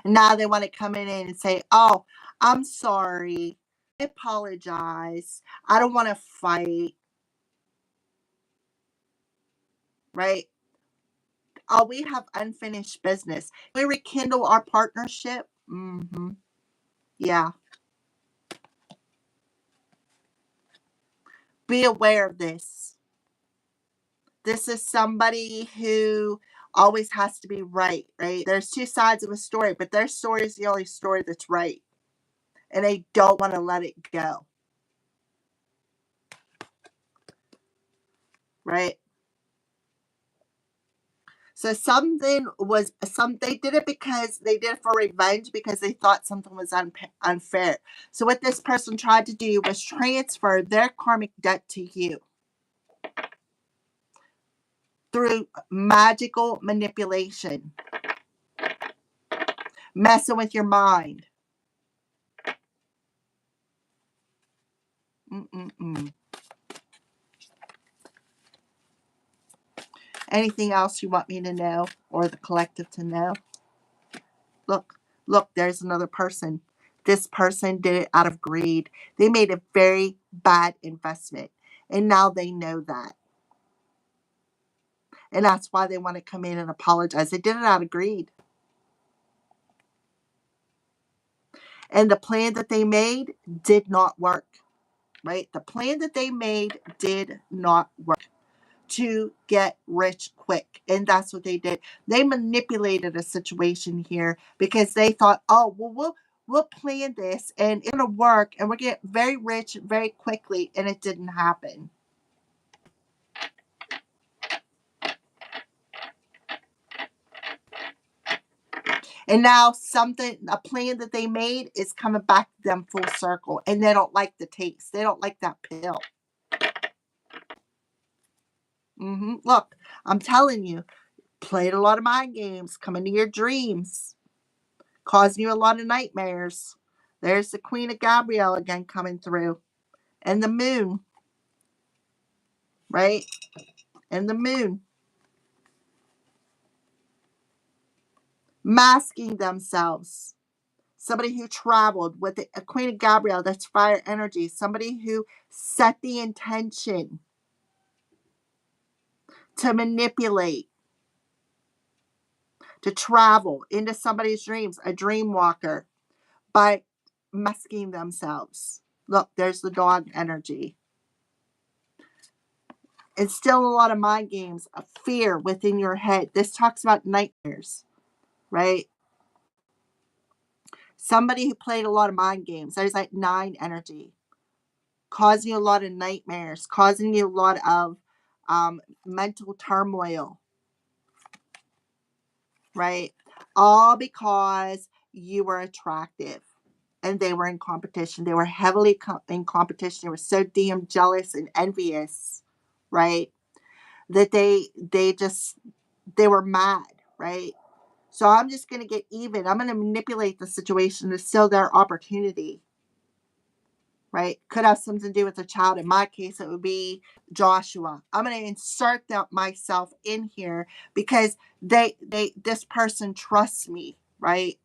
And now they want to come in and say, oh, I'm sorry. I apologize. I don't want to fight, right? Oh, we have unfinished business. We rekindle our partnership. Yeah. Be aware of this. This is somebody who always has to be right, right? There's two sides of a story, but their story is the only story that's right. And they don't want to let it go, right? So they did it because they did it for revenge, because they thought something was unfair. So what this person tried to do was transfer their karmic debt to you through magical manipulation, messing with your mind. Mm-mm-mm. Anything else you want me to know or the collective to know? Look, look, there's another person. This person did it out of greed. They made a very bad investment, and now they know that. And that's why they want to come in and apologize. They did it out of greed. And the plan that they made did not work, right? The plan that they made did not work to get rich quick. And that's what they did. They manipulated a situation here because they thought, oh, well, we'll plan this and it'll work and we'll get very rich very quickly. And it didn't happen. And now a plan that they made is coming back to them full circle. And they don't like the taste. They don't like that pill. Look, I'm telling you, played a lot of mind games, come into your dreams, causing you a lot of nightmares. There's the Queen of Gabrielle again coming through. And the moon, right? And the moon. Masking themselves. Somebody who traveled with a Queen of Gabrielle, that's fire energy. Somebody who set the intention to manipulate, to travel into somebody's dreams, a dream walker, by masking themselves. Look, there's the dog energy. It's still a lot of mind games, of fear within your head. This talks about nightmares, right? Somebody who played a lot of mind games. There's like 9 energy, causing you a lot of nightmares, causing you a lot of mental turmoil. right? All because you were attractive and they were in competition. They were heavily in competition. They were so damn jealous and envious, right? That they were mad, right? So I'm just going to get even. I'm going to manipulate the situation to steal their opportunity, right? Could have something to do with the child. In my case, it would be Joshua. I'm going to insert that myself in here because this person trusts me, right?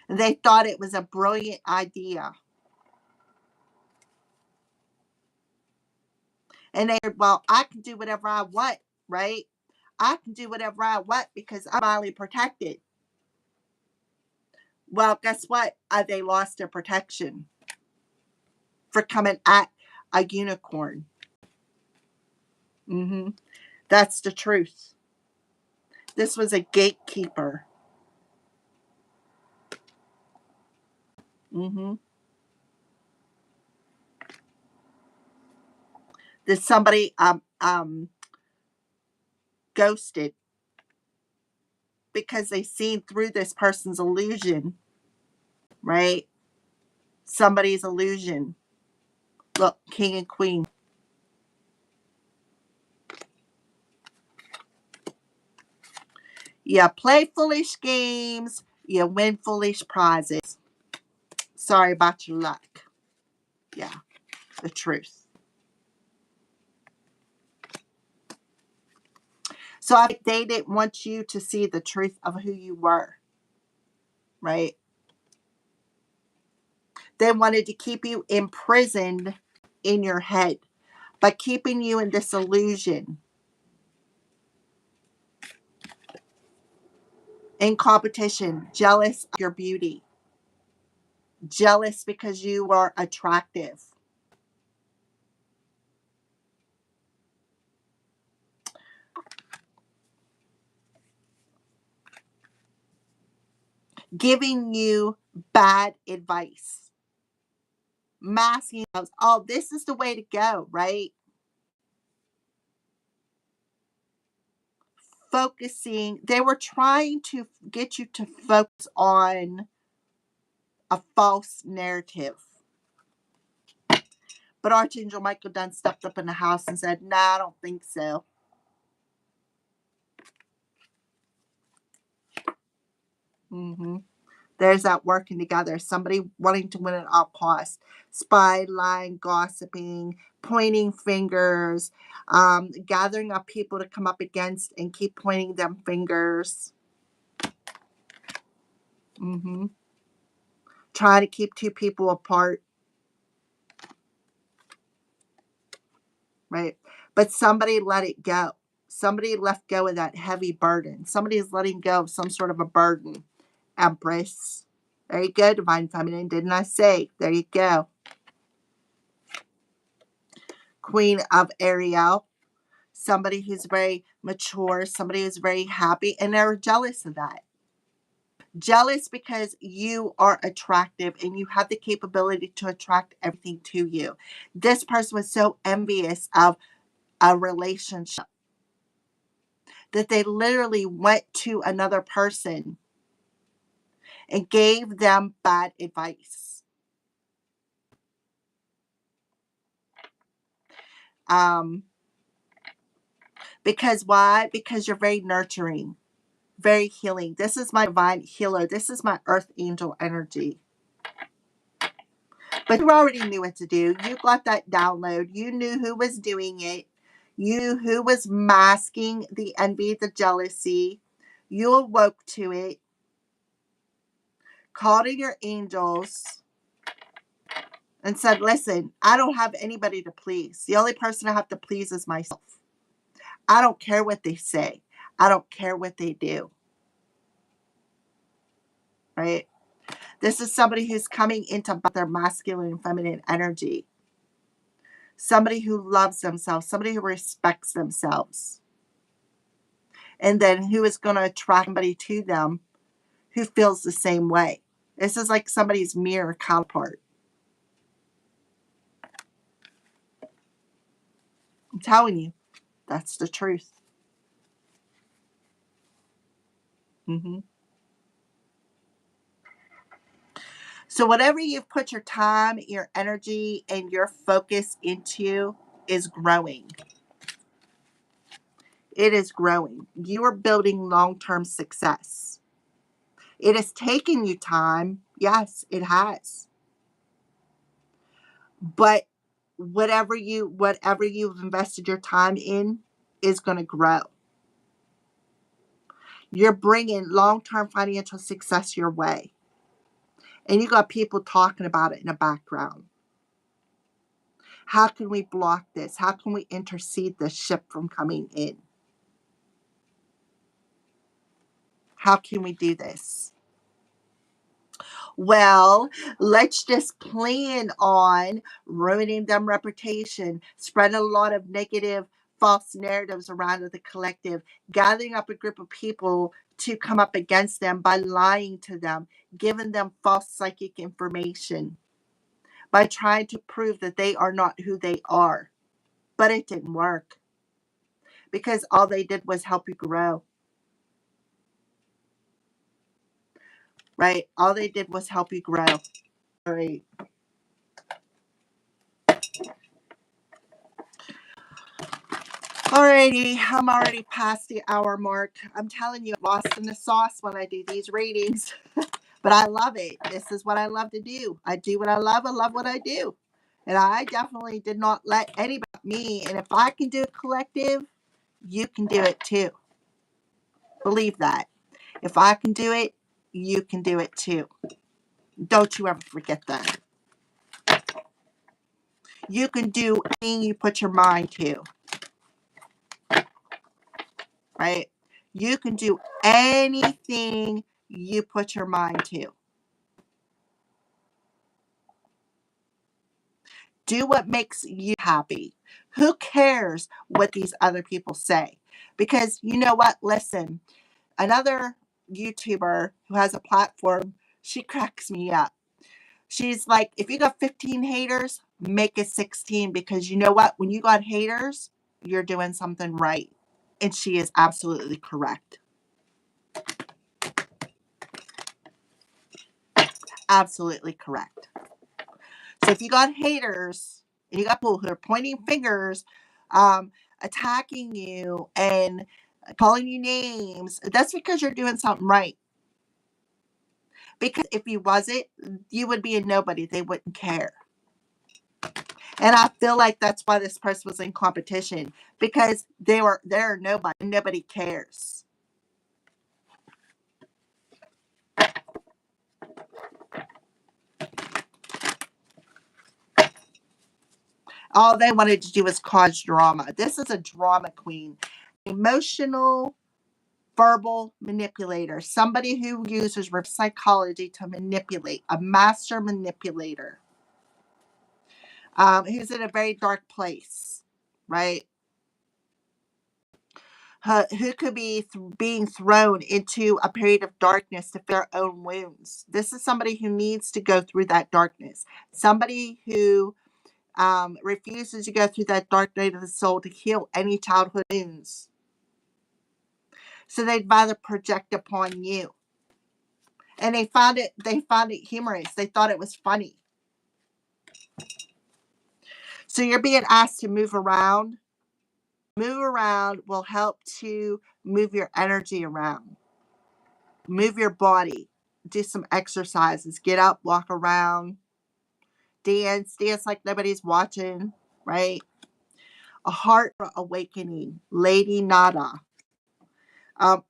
And they thought it was a brilliant idea. And they, well, I can do whatever I want, right? I can do whatever I want because I'm highly protected. Well, guess what? They lost their protection for coming at a unicorn. Mm-hmm. That's the truth. This was a gatekeeper. Mm-hmm. That somebody ghosted because they seen through this person's illusion, right? Somebody's illusion. Look, king and queen. You play foolish games, you win foolish prizes. Sorry about your luck. Yeah, the truth. So they didn't want you to see the truth of who you were, right? They wanted to keep you imprisoned in your head by keeping you in this illusion, in competition, jealous of your beauty, jealous because you are attractive. Giving you bad advice, masking those. Oh, this is the way to go, right? Focusing, they were trying to get you to focus on a false narrative. But Archangel Michael done stepped up in the house and said, "Nah, I don't think so." Mm-hmm. There's that working together. Somebody wanting to win at all costs. Spy, lying, gossiping, pointing fingers, gathering up people to come up against and keep pointing them fingers. Mm-hmm. Trying to keep two people apart, right? But somebody let it go. Somebody let go of that heavy burden. Somebody is letting go of some sort of a burden. Empress. There you go, Divine Feminine. Didn't I say? There you go. Queen of Ariel. Somebody who's very mature, somebody who's very happy, and they're jealous of that. Jealous because you are attractive and you have the capability to attract everything to you. This person was so envious of a relationship that they literally went to another person and gave them bad advice. Um, because why? Because you're very nurturing, very healing. This is my divine healer. This is my earth angel energy. But you already knew what to do. You got that download. You knew who was doing it. You knew who was masking the envy, the jealousy. You awoke to it. Called in your angels and said, "Listen, I don't have anybody to please. The only person I have to please is myself. I don't care what they say. I don't care what they do." Right? This is somebody who's coming into their masculine and feminine energy. Somebody who loves themselves, somebody who respects themselves. And then who is going to attract somebody to them who feels the same way. This is like somebody's mirror counterpart. I'm telling you. That's the truth. Hmm. So whatever you've put your time, your energy, and your focus into is growing. It is growing. You are building long-term success. It has taken you time. Yes, it has. But whatever you've invested your time in is going to grow. You're bringing long-term financial success your way. And you got people talking about it in the background. How can we block this? How can we intercede this ship from coming in? How can we do this? Well, let's just plan on ruining them reputation, spreading a lot of negative, false narratives around the collective, gathering up a group of people to come up against them by lying to them, giving them false psychic information, by trying to prove that they are not who they are. But it didn't work because all they did was help you grow, right? All they did was help you grow. All right. Alrighty, I'm already past the hour mark. I'm telling you, I'm lost in the sauce when I do these readings, but I love it. This is what I love to do. I do what I love. I love what I do. And I definitely did not let anybody me. And if I can do a collective, you can do it too. Believe that. If I can do it, you can do it too. Don't you ever forget that. You can do anything you put your mind to, right? You can do anything you put your mind to. Do what makes you happy. Who cares what these other people say? Because you know what? Listen, another YouTuber who has a platform, she cracks me up. She's like, if you got 15 haters, make it 16 because you know what? When you got haters, you're doing something right. And she is absolutely correct. Absolutely correct. So if you got haters and you got people who are pointing fingers, um, attacking you and calling you names, that's because you're doing something right. Because if you wasn't, you would be a nobody. They wouldn't care. And I feel like that's why this person was in competition because they're nobody. Nobody cares. All they wanted to do was cause drama. This is a drama queen, emotional verbal manipulator, somebody who uses reverse psychology to manipulate, a master manipulator, who's in a very dark place, right? Who could be being thrown into a period of darkness to fill their own wounds. This is somebody who needs to go through that darkness. Somebody who refuses to go through that dark night of the soul to heal any childhood wounds. So they'd rather project upon you. And they found it humorous. They thought it was funny. So you're being asked to move around. Move around will help to move your energy around. Move your body. Do some exercises. Get up, walk around, dance like nobody's watching, right? A heart awakening. Lady Nada.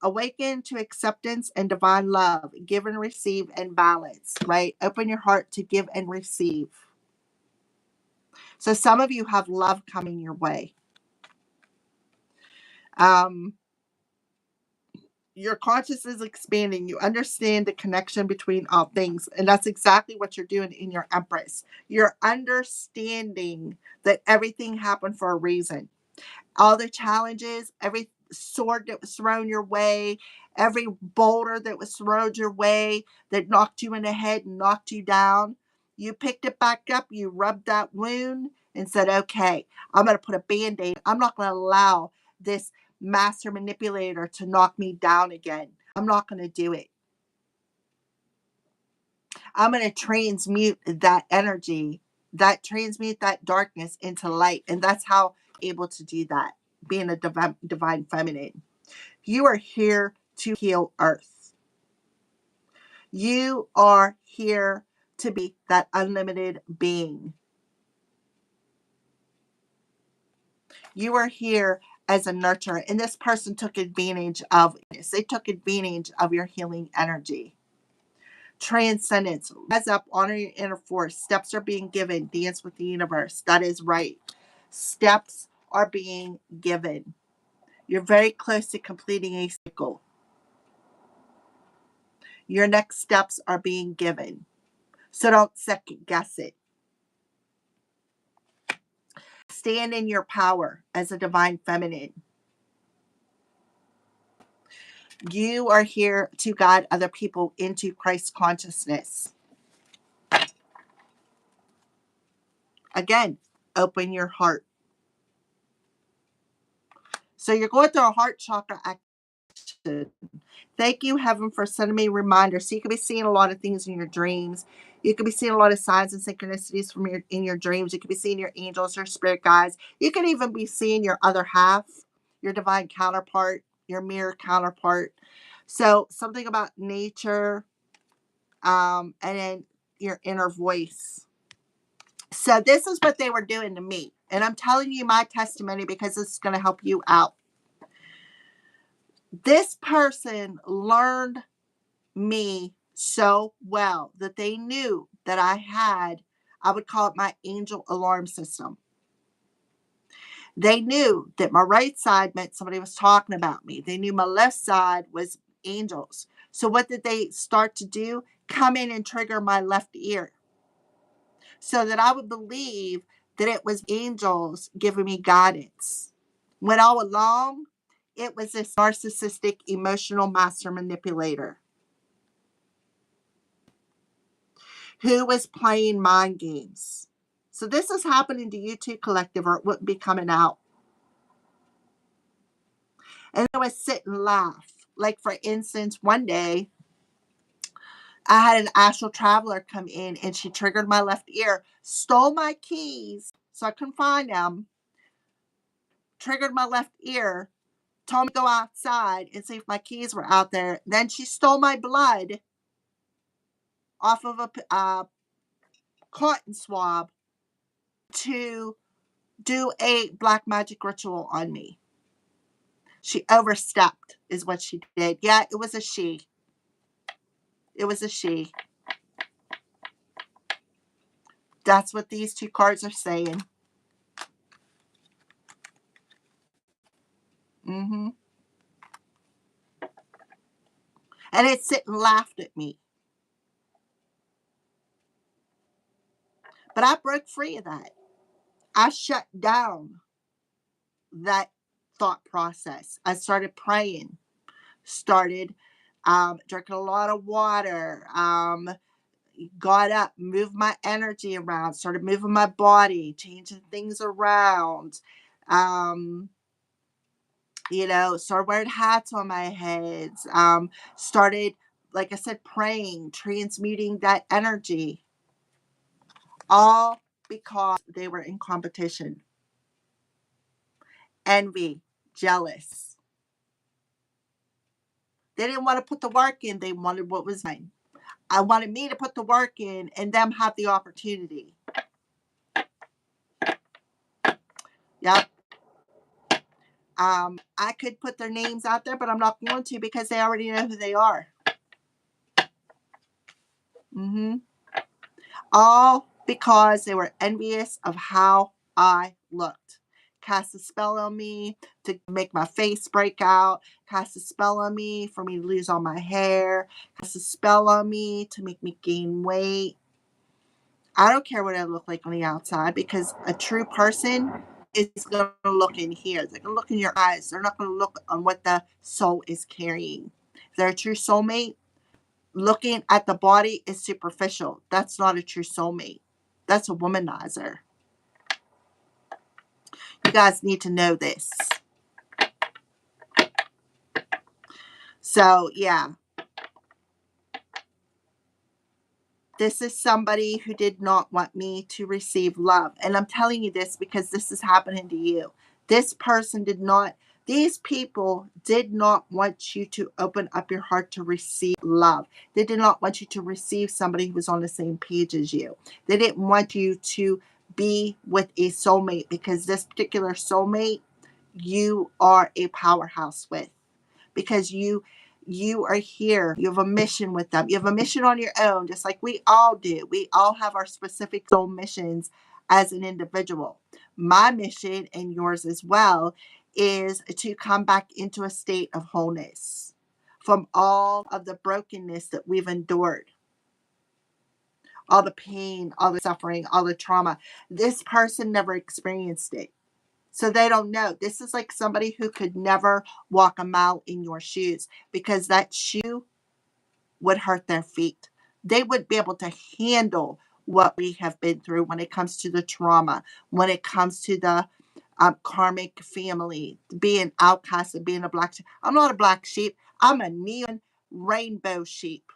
Awaken to acceptance and divine love. Give and receive and balance, right? Open your heart to give and receive. So some of you have love coming your way. Um, your consciousness is expanding. You understand the connection between all things. And that's exactly what you're doing in your Empress. You're understanding that everything happened for a reason. All the challenges, every sword that was thrown your way, every boulder that was thrown your way that knocked you in the head and knocked you down, you picked it back up, you rubbed that wound and said, okay, I'm going to put a band-aid. I'm not going to allow this master manipulator to knock me down again. I'm not going to do it. I'm going to transmute that energy, transmute that darkness into light. And that's how I'm able to do that, being a divine feminine. You are here to heal Earth. You are here to be that unlimited being. You are here as a nurturer. And this person took advantage of this. They took advantage of your healing energy. Transcendence. Rise up, honor your inner force. Steps are being given. Dance with the universe. That is right. Steps are being given. You're very close to completing a cycle. Your next steps are being given. So don't second guess it. Stand in your power as a divine feminine. You are here to guide other people into Christ consciousness. Again, open your heart. So you're going through a heart chakra action. Thank you, Heaven, for sending me reminders. So you could be seeing a lot of things in your dreams. You could be seeing a lot of signs and synchronicities in your dreams. You could be seeing your angels, your spirit guides. You could even be seeing your other half, your divine counterpart, your mirror counterpart. So something about nature, and then your inner voice. So this is what they were doing to me. And I'm telling you my testimony because it's going to help you out. This person learned me so well that they knew that I would call it my angel alarm system. They knew that my right side meant somebody was talking about me. They knew my left side was angels. So what did they start to do? Come in and trigger my left ear so that I would believe that it was angels giving me guidance. When all along, it was this narcissistic emotional master manipulator who was playing mind games. So this is happening to you too, collective, or it wouldn't be coming out. And I would sit and laugh. Like, for instance, one day I had an astral traveler come in and she triggered my left ear, stole my keys so I couldn't find them, triggered my left ear, told me to go outside and see if my keys were out there. Then she stole my blood off of a cotton swab to do a black magic ritual on me. She overstepped is what she did. Yeah, it was a she. It was a she. That's what these two cards are saying. Mm-hmm. And it sit and laughed at me. But I broke free of that. I shut down that thought process. I started praying, started drinking a lot of water, got up, moved my energy around, started moving my body, changing things around, started wearing hats on my head, started, like I said, praying, transmuting that energy, all because they were in competition, envy, jealous. They didn't want to put the work in. They wanted what was mine. I wanted me to put the work in and them have the opportunity. Yep. I could put their names out there, but I'm not going to because they already know who they are. Mm-hmm. All because they were envious of how I looked. Cast a spell on me to make my face break out. Cast a spell on me for me to lose all my hair. Cast a spell on me to make me gain weight. I don't care what I look like on the outside because a true person is going to look in here. They're going to look in your eyes. They're not going to look on what the soul is carrying. If they're a true soulmate, looking at the body is superficial. That's not a true soulmate. That's a womanizer. You guys need to know this. So, yeah. This is somebody who did not want me to receive love. And I'm telling you this because this is happening to you. This person did not, these people did not want you to open up your heart to receive love. They did not want you to receive somebody who was on the same page as you. They didn't want you to be with a soulmate, because this particular soulmate, you are a powerhouse with, because you are here. You have a mission with them. You have a mission on your own, just like we all do. We all have our specific soul missions as an individual. My mission, and yours as well, is to come back into a state of wholeness from all of the brokenness that we've endured, all the pain, all the suffering, all the trauma. This person never experienced it. So they don't know. This is like somebody who could never walk a mile in your shoes, because that shoe would hurt their feet. They wouldn't be able to handle what we have been through when it comes to the trauma, when it comes to the karmic family, being outcast and being a black sheep. I'm not a black sheep. I'm a neon rainbow sheep.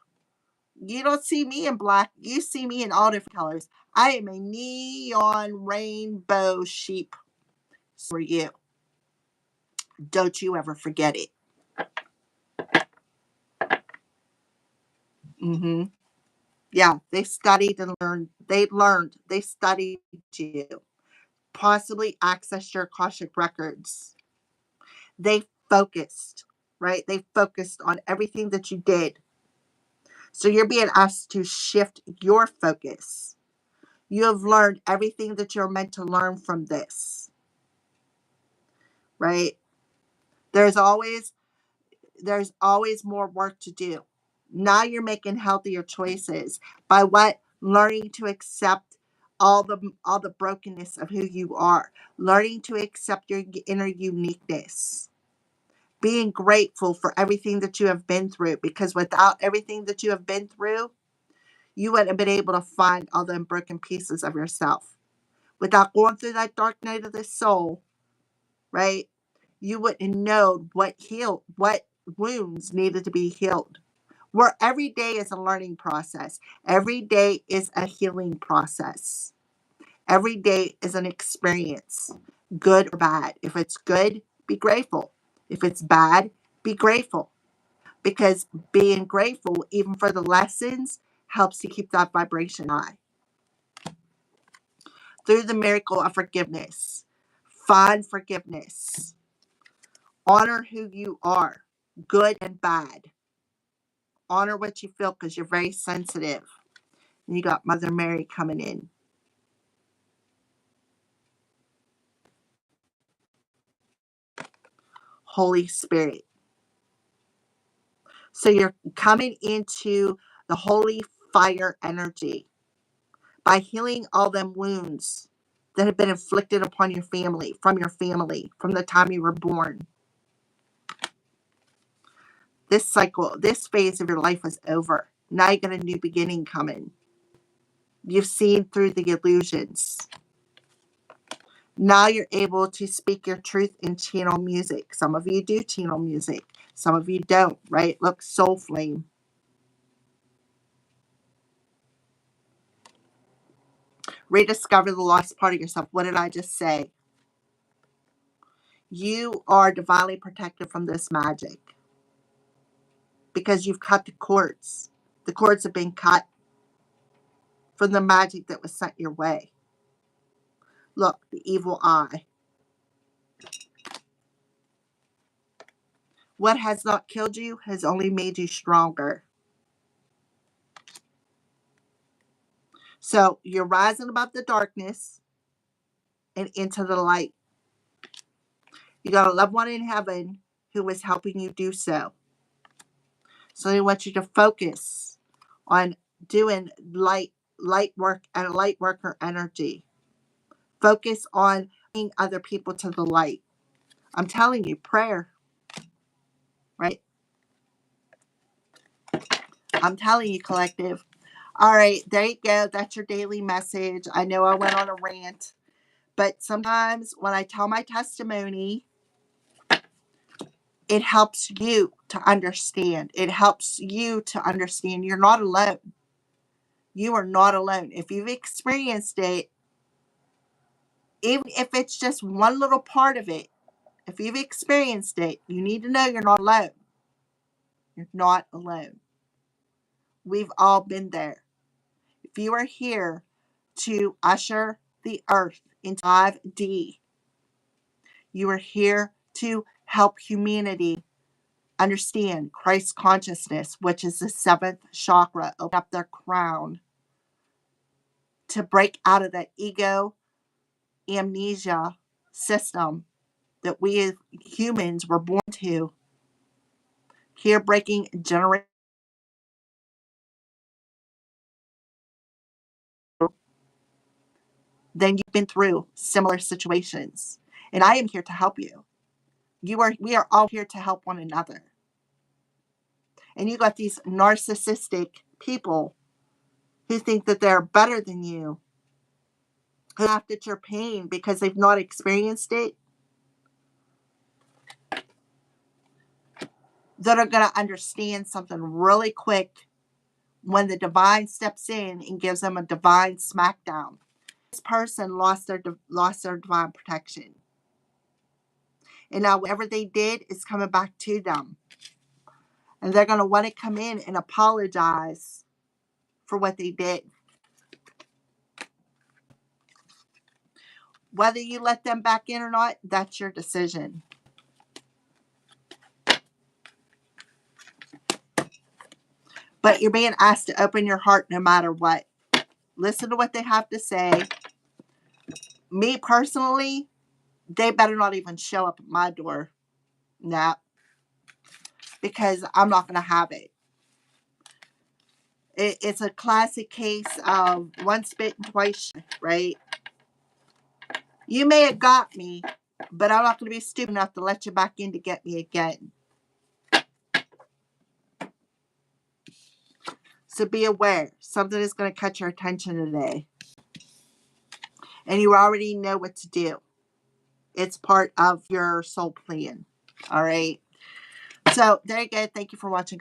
You don't see me in black. You see me in all different colors. I am a neon rainbow sheep for you. Don't you ever forget it. Mm-hmm. Yeah, they studied and learned. They studied you. Possibly accessed your Akashic records. They focused, right? They focused on everything that you did. So you're being asked to shift your focus. You have learned everything that you're meant to learn from this, right? There's always more work to do. Now you're making healthier choices by what? Learning to accept all the brokenness of who you are, learning to accept your inner uniqueness, being grateful for everything that you have been through, because without everything that you have been through, you wouldn't have been able to find all the broken pieces of yourself. Without going through that dark night of the soul, right? You wouldn't know what wounds needed to be healed. Where every day is a learning process. Every day is a healing process. Every day is an experience, good or bad. If it's good, be grateful. If it's bad, be grateful. Because being grateful, even for the lessons, helps to keep that vibration high. Through the miracle of forgiveness, find forgiveness. Honor who you are, good and bad. Honor what you feel, because you're very sensitive. And you got Mother Mary coming in. Holy Spirit. So you're coming into the holy fire energy by healing all them wounds that have been inflicted upon your family, from the time you were born. This cycle, this phase of your life is over. Now you got a new beginning coming. You've seen through the illusions. Now you're able to speak your truth and channel music. Some of you do channel music. Some of you don't, right? Look, soul flame. Rediscover the lost part of yourself. What did I just say? You are divinely protected from this magic, because you've cut the cords. The cords have been cut from the magic that was sent your way. Look, the evil eye. What has not killed you has only made you stronger. So you're rising above the darkness and into the light. You got a loved one in heaven who is helping you do so. So they want you to focus on doing light work and light worker energy. Focus on bringing other people to the light. I'm telling you, prayer, right? I'm telling you, collective. All right, there you go. That's your daily message. I know I went on a rant, but sometimes when I tell my testimony, it helps you. to understand. It helps you to understand you're not alone. You are not alone. If you've experienced it, even if it's just one little part of it, if you've experienced it, you need to know you're not alone. You're not alone. We've all been there. If you are here to usher the earth into 5D, you are here to help humanity understand Christ consciousness, which is the 7th chakra, open up their crown to break out of that ego amnesia system that we as humans were born to. Here, breaking generation, then you've been through similar situations, and I am here to help you. We are all here to help one another. And you got these narcissistic people who think that they're better than you, who laughed at your pain because they've not experienced it, that are going to understand something really quick when the divine steps in and gives them a divine smackdown. This person lost their divine protection. And now whatever they did is coming back to them. And they're going to want to come in and apologize for what they did. Whether you let them back in or not, that's your decision. But you're being asked to open your heart no matter what. Listen to what they have to say. Me personally, they better not even show up at my door. Nah. Because I'm not going to have it. It's a classic case of once bitten, twice shy, right? You may have got me, but I'm not going to be stupid enough to let you back in to get me again. So be aware. Something is going to catch your attention today. And you already know what to do. It's part of your soul plan. All right. So there you go. Thank you for watching.